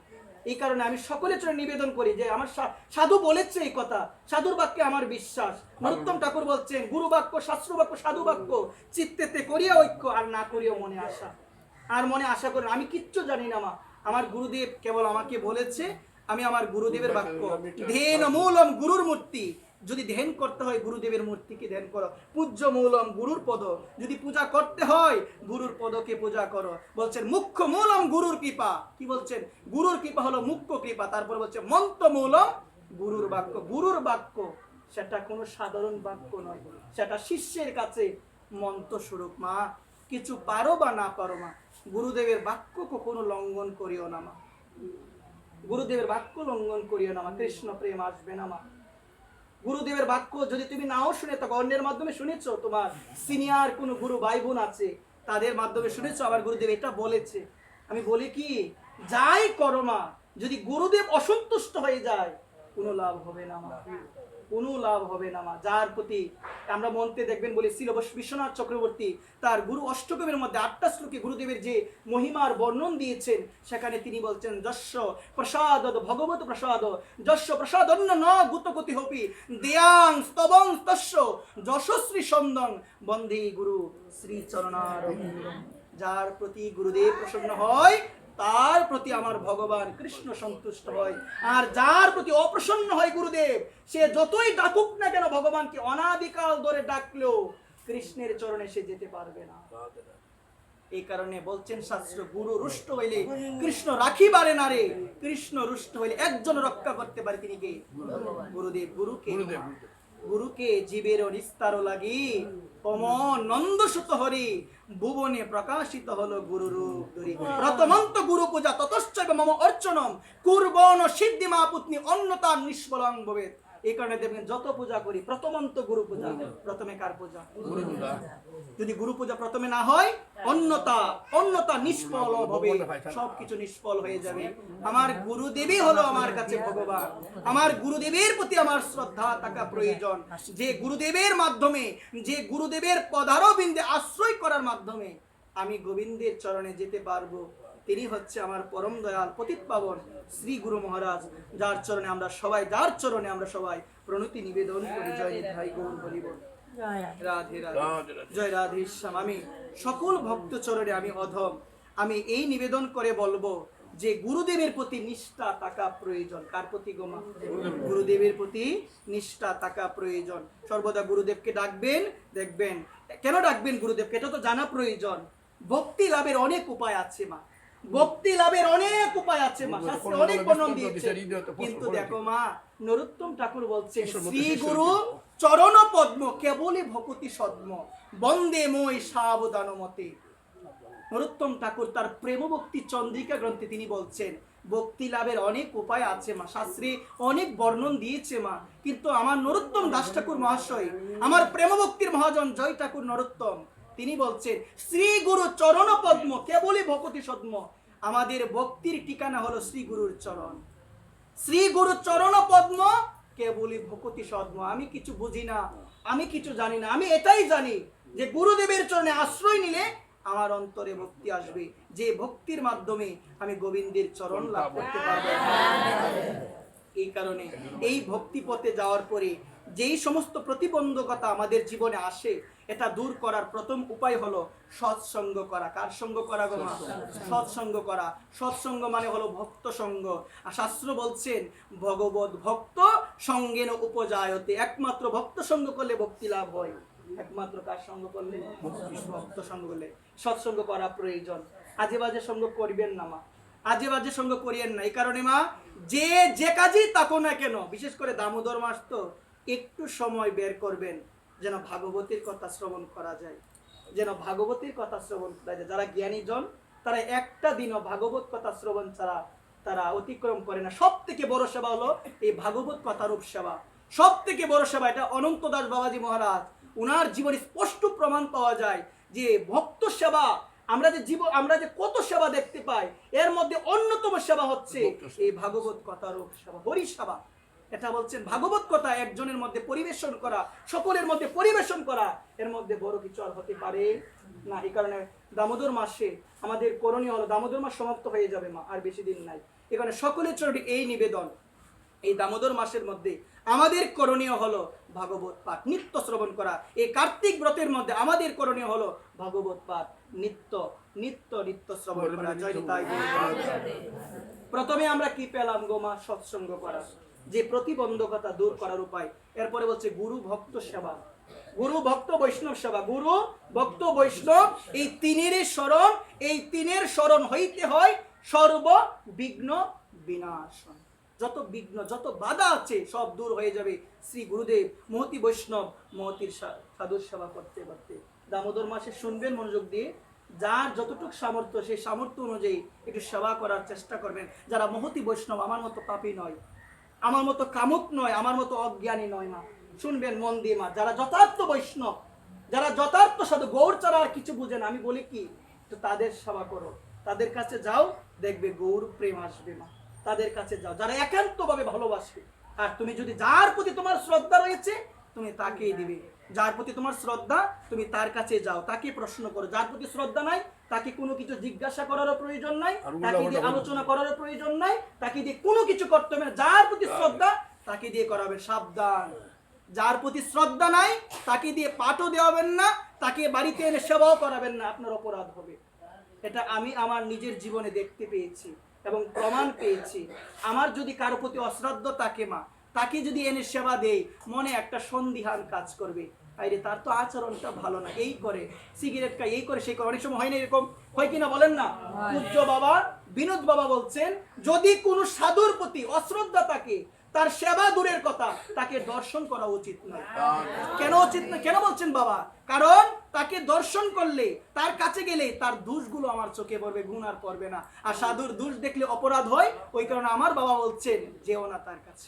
এই কারণে আমি সকলের জন্য নিবেদন করি যে আমার সাধু বলেছে এই কথা, সাধুর বাক্যে আমার বিশ্বাস। নরোত্তম ঠাকুর বলছেন, গুরু বাক্য, শাস্ত্র বাক্য, সাধু বাক্য, চিত্তেতে করিয়া ঐক্য, আর না করিয়া মনে আশা। আর মনে আশা করেন আমি কিচ্ছু জানি না মা। আমার গুরুদেব কেবল আমাকে বলেছে, আমি আমার গুরুদেবের বাক্য, ধেন মূলম গুরুর মূর্তি, যদি ধ্যান করতে হয় গুরুদেবের মূর্তিকে ধ্যান করো, পূজ্য মূলম গুরুর পদ, যদি পূজা করতে হয় গুরুর পদকে পূজা করো। বলছেন মুখ্য মূলম গুরুর কৃপা, কি বলছেন? গুরুর কৃপা হলো মুখ্য কৃপা। তারপর বলছে মন্ত্র মূলম গুরুর বাক্য। গুরুর বাক্য সেটা কোনো সাধারণ বাক্য নয়, সেটা শিষ্যের কাছে মন্ত্র স্বরূপ। মা কিছু পারো বা না পারো মা, গুরুদেবের বাক্য কখনো লঙ্ঘন করিও না মা, গুরুদেবের বাক্য লঙ্ঘন করিও না মা, কৃষ্ণ প্রেম আসবে না মা। গুরুদেবের বাক্য যদি তুমি নাও শুনে থাকো, অন্যের মাধ্যমে শুনেছো, তোমার সিনিয়র কোনো গুরু ভাই বোন আছে তাদের মাধ্যমে শুনেছো, আবার গুরুদেব এটা বলেছে, আমি বলি কি যাই করো মা, যদি গুরুদেব অসন্তুষ্ট হয়ে যায় কোনো লাভ হবে না মা, কোনো লাভ হবে না মা। যার প্রতি আমরা মন্ত্রে দেখবেন বলি ছিল বিশ্বনাথ চক্রবর্তী তার গুরু অষ্টকমের মধ্যে 8টা শ্লোকে গুরুদেবের যে মহিমার বর্ণন দিয়েছেন, সেখানে তিনি বলছেন যস্য প্রসাদ ভগবত প্রসাদ, যস্য প্রসাদ অন্য ন গুতগতি হপি দেয়াং স্তবং তস্য যশস্বী সন্দং বন্দে গুরু শ্রী চরণার। যার প্রতি গুরুদেব প্রসন্ন হয় তার প্রতি আমার ভগবান কৃষ্ণ সন্তুষ্ট হয়, আর যার প্রতি অপ্রসন্ন হয় গুরুদেব, সে যতই ডাকুক না কেন ভগবানকে অনাদিকাল ধরে ডাকলেও কৃষ্ণের চরণে সে যেতে পারবে না। এই কারণে বলছেন শাস্ত্র, গুরু রুষ্ট হইলে কৃষ্ণ রাখিবারে না রে, কৃষ্ণ রুষ্ট হইলে একজন রক্ষা করতে পারে, তিনি কে? গুরুদেব। গুরুকে জীবের নিস্তার লাগি অমন নন্দ সুত হরি ভুবনে প্রকাশিত হলো গুরু রূপ ধরি। প্রথমন্ত গুরু পূজা ততশ্চৈব মম অর্চনম কুর্বণ সিদ্ধি মা পুত্নী অন্যতা নিষ্ফলং ভবেৎ। এই কারণে দেখবেন যত পূজা করি প্রথমন্ত গুরু পূজা, প্রথমে কার পূজা? গুরু পূজা। যদি গুরু পূজা প্রথমে না হয় অন্যতা নিষ্ফল হবে, সবকিছু নিষ্ফল হয়ে যাবে। আমার গুরুদেবই হলো আমার কাছে ভগবান, আমার গুরুদেবের প্রতি আমার শ্রদ্ধা থাকা প্রয়োজন। যে গুরুদেবের মাধ্যমে, যে গুরুদেবের পদারবিন্দে আশ্রয় করার মাধ্যমে আমি গোবিন্দের চরণে যেতে পারবো, তিনি হচ্ছে আমার পরম দয়াল পতিত পাবন শ্রী গুরু মহারাজ, যার চরণে আমরা সবাই প্রণতি নিবেদন করি। জয় নিতাই গৌর হরিব, রাধে রাধে, জয় রাধে শ্যাম। আমি সকল ভক্ত চরণে আমি অধম, আমি এই নিবেদন করে বলবো যে গুরুদেবের প্রতি নিষ্ঠা থাকা প্রয়োজন। কার প্রতি গোমা? গুরুদেবের প্রতি নিষ্ঠা থাকা প্রয়োজন। সর্বদা গুরুদেবকে ডাকবেন। দেখবেন কেন ডাকবেন গুরুদেবকে, এটা তো জানা প্রয়োজন। ভক্তি লাভের অনেক উপায় আছে মা, ভক্তি লাভের অনেক উপায় আছে মা, শাস্ত্রে অনেক বর্ণন দিয়েছে। কিন্তু দেখো মা, নরোত্তম ঠাকুর বলছেন শ্রী গুরু চরণ পদ্ম কেবলই ভকতি সদ্ম বন্দে মই সাবধান মতে। নরোত্তম ঠাকুর তার প্রেম ভক্তি চন্দ্রিকা গ্রন্থে তিনি বলছেন ভক্তি লাভের অনেক উপায় আছে মা, শাস্ত্রে অনেক বর্ণন দিয়েছে মা। কিন্তু আমার নরোত্তম দাস ঠাকুর মহাশয়, আমার প্রেম ভক্তির মহাজন জয় ঠাকুর নরোত্তম, তিনি বলছেন শ্রী গুরু চরণ পদ্ম কেবলই ভকতি সদ্ম। আমাদের ভক্তির ঠিকানা হলো শ্রী গুরুর চরণ, শ্রী গুরু চরণ পদ্ম কেবলই ভকতি সদ্ম। আমি কিছু বুঝি না, আমি কিছু জানি না, আমি এটাই জানি যে গুরুদেবের চরণে আশ্রয় নিলে আমার অন্তরে ভক্তি আসবে, যে ভক্তির মাধ্যমে আমি গোবিন্দের চরণ লাভ করতে পারবো। এই কারণে এই ভক্তি পথে যাওয়ার পরে যেই সমস্ত প্রতিবন্ধকতা আমাদের জীবনে আসে, এটা দূর করার প্রথম উপায় হলো সৎসঙ্গ করা। কার সঙ্গ করা গো মা? সৎসঙ্গ করা। সৎসঙ্গ মানে হলো ভক্ত সঙ্গ। আর শাস্ত্র বলছেন ভগবত ভক্ত সঙ্গেন উপজায়তে, একমাত্র ভক্ত সঙ্গ করলে ভক্তি লাভ হয়। একমাত্র কার সঙ্গ করলে? ভক্ত সঙ্গ করলে। সৎসঙ্গ করা প্রয়োজন। আজে বাজে সঙ্গ করবেন না মা, আজে বাজে সঙ্গ করিয়েন না। এই কারণে মা, যে কাজই থাকো না কেন, বিশেষ করে দামোদর মাস তো একটু সময় বের করবেন যেন ভাগবতের কথা শ্রবণ করা যায়, যেন ভাগবতের কথা শ্রবণ করা যায়। যারা জ্ঞানী জন তারা একটা দিনও ভাগবত কথা শ্রবণ ছাড়া তারা অতিক্রম করে না। সব থেকে বড় সেবা হলো এই ভাগবত কথারূপ সেবা, সব থেকে বড় সেবা। এটা অনন্ত দাস বাবাজি মহারাজ, উনার জীবনে স্পষ্ট প্রমাণ পাওয়া যায় যে ভক্ত সেবা, আমরা যে কত সেবা দেখতে পাই, এর মধ্যে অন্যতম সেবা হচ্ছে এই ভাগবত কথারূপ সেবা, হরি সেবা। এটা বলছেন ভাগবত কথা একজনের মধ্যে পরিবেশন করা, সকলের মধ্যে পরিবেশন করা, এর মধ্যে বড় কিছু আর হতে পারে না। এই কারণে দামোদর মাসে আমাদের করণীয় হলো, দামোদর মাস সমাপ্ত হয়ে যাবে মা, আর বেশি দিন নাই। এখানে সকলের চরণে এই নিবেদন, এই দামোদর মাসের মধ্যে আমাদের করণীয় হলো ভাগবত পাঠ, নিত্য শ্রবণ করা। এই কার্তিক ব্রতের মধ্যে আমাদের করণীয় হলো ভাগবত পাঠ, নিত্য নিত্য নিত্য শ্রবণ করা। জয় নিতাই। প্রথমে আমরা কি পেলাম গো মা? সৎসঙ্গ করা। যে প্রতিবন্ধকতা দূর করার উপায়। এরপরে বলছে গুরু ভক্ত সেবা, গুরু ভক্ত বৈষ্ণব সেবা। গুরু ভক্ত বৈষ্ণব এই তিনেরই শরণ, এই তিনের শরণ হইতে হয় সর্ববিঘ্ন বিনাশন। যত বিঘ্ন যত বাধা আছে সব দূর হয়ে যাবে শ্রী গুরুদেব মহতি বৈষ্ণব মহতির সাধুর সেবা করতে করতে। দামোদর মাসে শুনবেন মনোযোগ দিয়ে, যার যতটুকু সামর্থ্য সেই সামর্থ্য অনুযায়ী একটু সেবা করার চেষ্টা করবেন। যারা মহতি বৈষ্ণব, আমার মতো পাপী নয়, আমার মতো কামুক নয়, আমার মতো অজ্ঞানী নয় মা, শুনবেন মন দিয়ে মা। যারা যথার্থ বৈষ্ণব, যারা যথার্থ সাধু, গৌর ছাড়া আর কিছু বুঝেন, আমি বলি কি তো তাদের সেবা করো, তাদের কাছে যাও, দেখবে গৌর প্রেম আসবে মা। তাদের কাছে যাও যারা একান্তভাবে ভালোবাসবে। আর তুমি যদি যার প্রতি তোমার শ্রদ্ধা রয়েছে তুমি তাকেই দিবে, যার প্রতি তোমার শ্রদ্ধা তুমি তার কাছে যাও, তাকে প্রশ্ন করো। যার প্রতি শ্রদ্ধা নাই তাকে কোনো কিছু জিজ্ঞাসা করারও প্রয়োজন নাই, তাকে দিয়ে আলোচনা করারও প্রয়োজন নাই, তাকে দিয়ে কোনো কিছু করতে হবে না। যার প্রতি শ্রদ্ধা তাকে দিয়ে করাবে। সাবধান, যার প্রতি শ্রদ্ধা নাই তাকে দিয়ে পাঠও দেওয়াবেন না, তাকে বাড়িতে এনে সেবাও করাবেন না, আপনার অপরাধ হবে। এটা আমি আমার নিজের জীবনে দেখতে পেয়েছি এবং প্রমাণ পেয়েছি। আমার যদি কারো প্রতি অশ্রদ্ধা থাকে মা, তাকে যদি এনে সেবা দেই, মনে একটা সন্দিহান কাজ করবে, আরে তার তো আচরণটা ভালো না, এই করে সিগারেট খায়, এই করে সেই করে। অনেক সময় হয় না এরকম, হয় কিনা বলেন না? পূজ্য বাবা বিনোদ বাবা বলছেন, যদি কোনো সাধুর প্রতি অশ্রদ্ধা থাকে তার সেবা দূরের কথা, তাকে দর্শন করা উচিত নয়। কেন উচিত না? কেন বলছেন বাবা? কারণ তাকে দর্শন করলে, তার কাছে গেলে তার দোষগুলো আমার চোখে পড়বে, গুণ আর পড়বে না। আর সাধুর দোষ দেখলে অপরাধ হয়, ওই কারণে আমার বাবা বলছেন যেও না তার কাছে।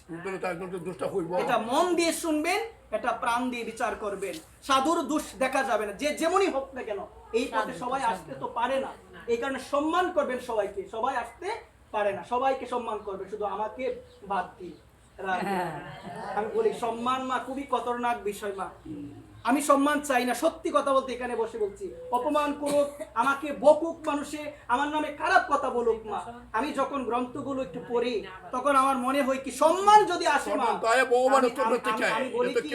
এটা মন দিয়ে শুনবেন, এটা প্রাণ দিয়ে বিচার করবেন। সাধুর দোষ দেখা যাবে না, যে যেমনই হোক না কেন। এই পথে সবাই আসতে তো পারে না, এই কারণে সম্মান করবেন সবাইকে। সবাই আসতে পারে না, সবাইকে সম্মান করবে, শুধু আমাকে বাদ দিয়ে। আমি বলি সম্মান মা খুবই খতরনাক বিষয় মা। আমি সম্মান চাই না, সত্যি কথা বলতে এখানে বসে বলছি। অপমান করুক, আমাকে বকুক, মানুষে আমার নামে খারাপ কথা বলুক মা, আমি যখন গ্রন্থগুলো একটু পড়ি তখন আমার মনে হয় কি সম্মান যদি আসে মা, আমি বলি কি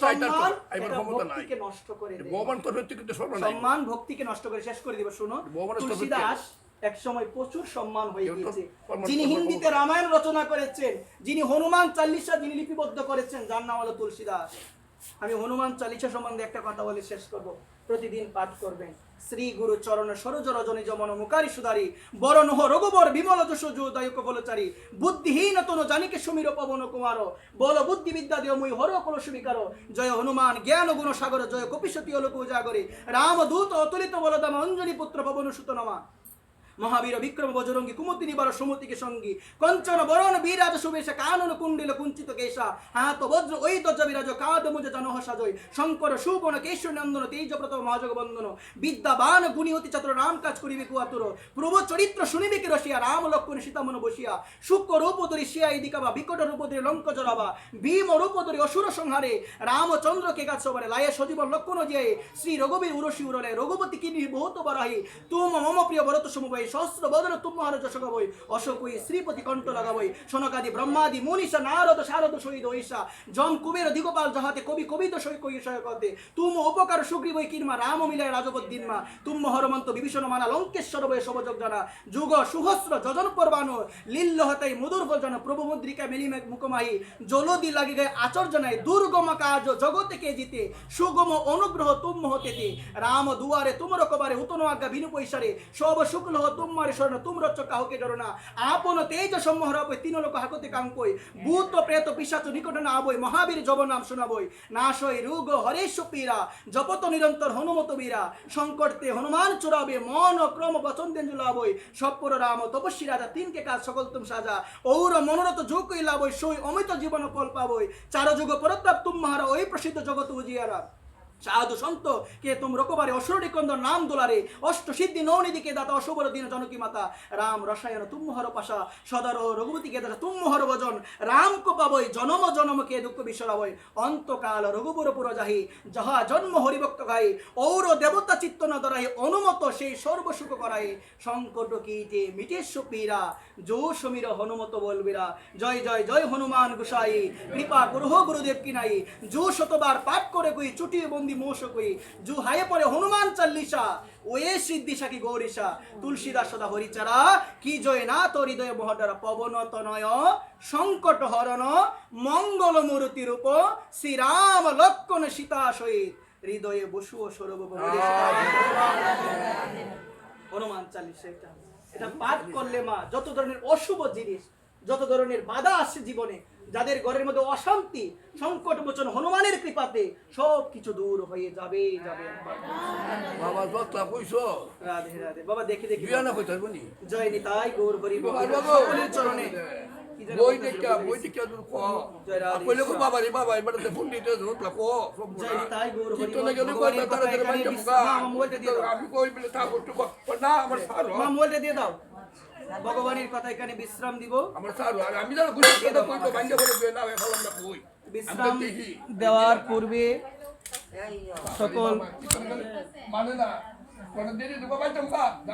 সম্মান ভক্তিকে নষ্ট করে দেয়। সম্মান ভক্তিকে নষ্ট করে শেষ করে দিব। শুনো, তুলসীদাস এক সময় প্রচুর সম্মান হয়ে গিয়েছে। যিনি হিন্দিতে রামায়ণ রচনা করেছেন, যিনি হনুমান চালিসা যিনি লিপিবদ্ধ করেছেন, যার নাম হলো তুলসীদাস। আমি হনুমান চালিসা সম্বন্ধে একটা কথা বলে শেষ করব। প্রতিদিন পাঠ করবেন, শ্রী গুরু চরণ সরোজ রজনী যমন মুকারি সুদারি বরণ হ রঘুবর বিমল যশ দায়ক বলচারী বুদ্ধিহীন তনু জানিকে সুমির পবন কুমার বল বুদ্ধি বিদ্যা দেও মুই হর কলসুবিকার জয় হনুমান জ্ঞান গুণ সাগর জয় কপিসতী অলোক উজাগরে রামদূত অতুলিত বলদাম অঞ্জলি পুত্র পবন সুতনামা মহাবীর বিক্রম বজরঙ্গী কুমতি বর সুমতিকে সঙ্গী কঞ্চন বরণ বীরাজ শুভেশা কানন কুণ্ডিল কুঞ্চিত কেশা হাত বজ্র ওই ধ্বজ বিরাজ কাদ মুজ জনহ সাজয় শঙ্কর সুবন কেশর নন্দন তেজব্রত মহাজগ বন্দন বিদ্যাবান গুণী অতি চতুর রাম কাজ করিবে কুয়াতুর প্রভু চরিত্র শুনিবে কি রসিয়া রাম লক্ষ্মণ সীতামন বসিয়া শুক্র রূপ ধরি শিয়া ইদিকাবা বিকট রূপ ধরি লঙ্ক জরাবা ভীম রূপ ধরি অসুর সংহারে রামচন্দ্রকে কাজ সবারে লায়ে সজীবন লক্ষণ জিয়ে শ্রী রঘুবীর উরসী উরলে রঘুপতি কিনি বহুত বরাহি তুম মম প্রিয় ভরত সমবাই সহস্র বদন তুম্মহার যশ গাবই অশোকই শ্রীপতি কণ্ঠ লাগাবই সনকাদি ব্রহ্মাদি মুনিষা নারদ শারদ শহীদ ঐশা জম কুবের দিগপাল যাহাতে কবি কবিত সৈকয় কতে তুম উপকার সুগ্রীবই কিরমা রাম মিলায় রাজবদ্দিনমা তুম্ম হরমন্ত বিভীষণ মানা লঙ্কেশ্বর বয়ে সবযোগ জানা যুগ সুহস্র যজন পর্বানো লীল্য হতাই মধুর ভজন প্রভু মুদ্রিকা মেলিমে মুখমাহি জলদি লাগি গায়ে আচর্যনায় দুর্গম কাজ জগতে কে জিতে সুগম অনুগ্রহ তুম্ম হতেতে রাম দুয়ারে তুমর কবারে উতন আজ্ঞা বিনু পৈসারে সব শুক্ল তুমারে স্বর্ণ তুমর চকা হকে ডরনা আপন তেজ সম্মোহর বই তিন লোক হাকতে কাঙ্কই ভূত প্রেত পিশাচ নিকট না আবই মহাবীর জব নাম শোনাবই নাশই রোগ হরেশ পীরা জপত নিরন্তর হনুমত বীরা সংকটতে হনুমান চুরাবে মন ক্রম বচন দেন জুলাবই সপ্পর রাম তপস্বী রাজা তিনকে কাজ সকল তুম সাজা ঔর মনোরথ যোগ কইলাবই সই অমিত জীবন ফল পাবই চার যুগ পরতাপ তুম মহারা ওই প্রসিদ্ধ জগৎ উজিয়ারা সাধু সন্ত কে তুম রকবারে অসুরি কন্দর নাম দোলারে অষ্ট সিদ্ধি নৌনিদিকে দাতা অশুভর দিন জনকী মাতা রাম রসায়ন তুম্মহর পাশা সদর রঘুপতিকে দাতা তুম্মহর ভজন রাম কো পাবই জনম জনমকে দুঃখ বিশ্বরাবই অন্তকাল রঘুপুর পুর যাহি যাহা জন্ম হরিভক্ত গাই ঔর দেবতা চিত্ত ন দরাই অনুমত সেই সর্বসুখ করাই সংকট কীটে মিটেশ পীরা যো সমীর হনুমত বলবিরা জয় জয় জয় হনুমান গোসাই কৃপা করুহ গুরুদেব কি নাই যো শতবার পাঠ করে কই চুটিয়ে বন্দি বুন্দি মোশক হই জু হায়ে পরে হনুমান চাল্লিশা ওয়ে সিদ্দিশা কি গৌরীশা তুলসীদাস সদা হরিচারা কি জয় না তো হৃদয় মহডারা পবন তনয় সংকট হরণ মঙ্গল মূর্তি রূপ শ্রীরাম লক্ষ্মণ সীতা সহিত হৃদয়ে বসু ও সৌরভ হনুমান চাল্লিশা এটা পাঠ করলে মা যত ধরনের অশুভ জিনিস যত ধরনের বাধা আসছে জীবনে যাদের ঘরের মধ্যে অশান্তি সংকট মোচন হনুমানের কৃপাতে সব কিছু দূর হয়ে যাবে যাবে বাবা যতটা কইছো রাধে রাধে বাবা দেখি দেখি বিয়া না কইতার বনি জয় নিতাই গৌর হরি বল বাবা, সকলের চরণে কি যেন বই বলতে দেখা দূর কো জয় রাধে কইলে কো বাবা রে বাবা এবারে ফোন দিতে ধরো কো জয় নিতাই গৌর হরি তো বল লাগে কো ভগবানের তারা কথা তারা এখানে মাইটা বিশ্ব- মুগা মা, মোবাইলটা দিয়ে দাও আমি কই বলে তা করতে কো না আমার সারো মা মোবাইলটা দিয়ে দাও ভগবানের কথা এখানে বিশ্রাম দিব আমার সারো আর আমি জানো কই তো কই তো ভাঙ্গা করে দেই না ফলম না কই বিশ্রাম দেওয়ার পূর্বে সকল মানে না কোন দিন তো বাবা চমকা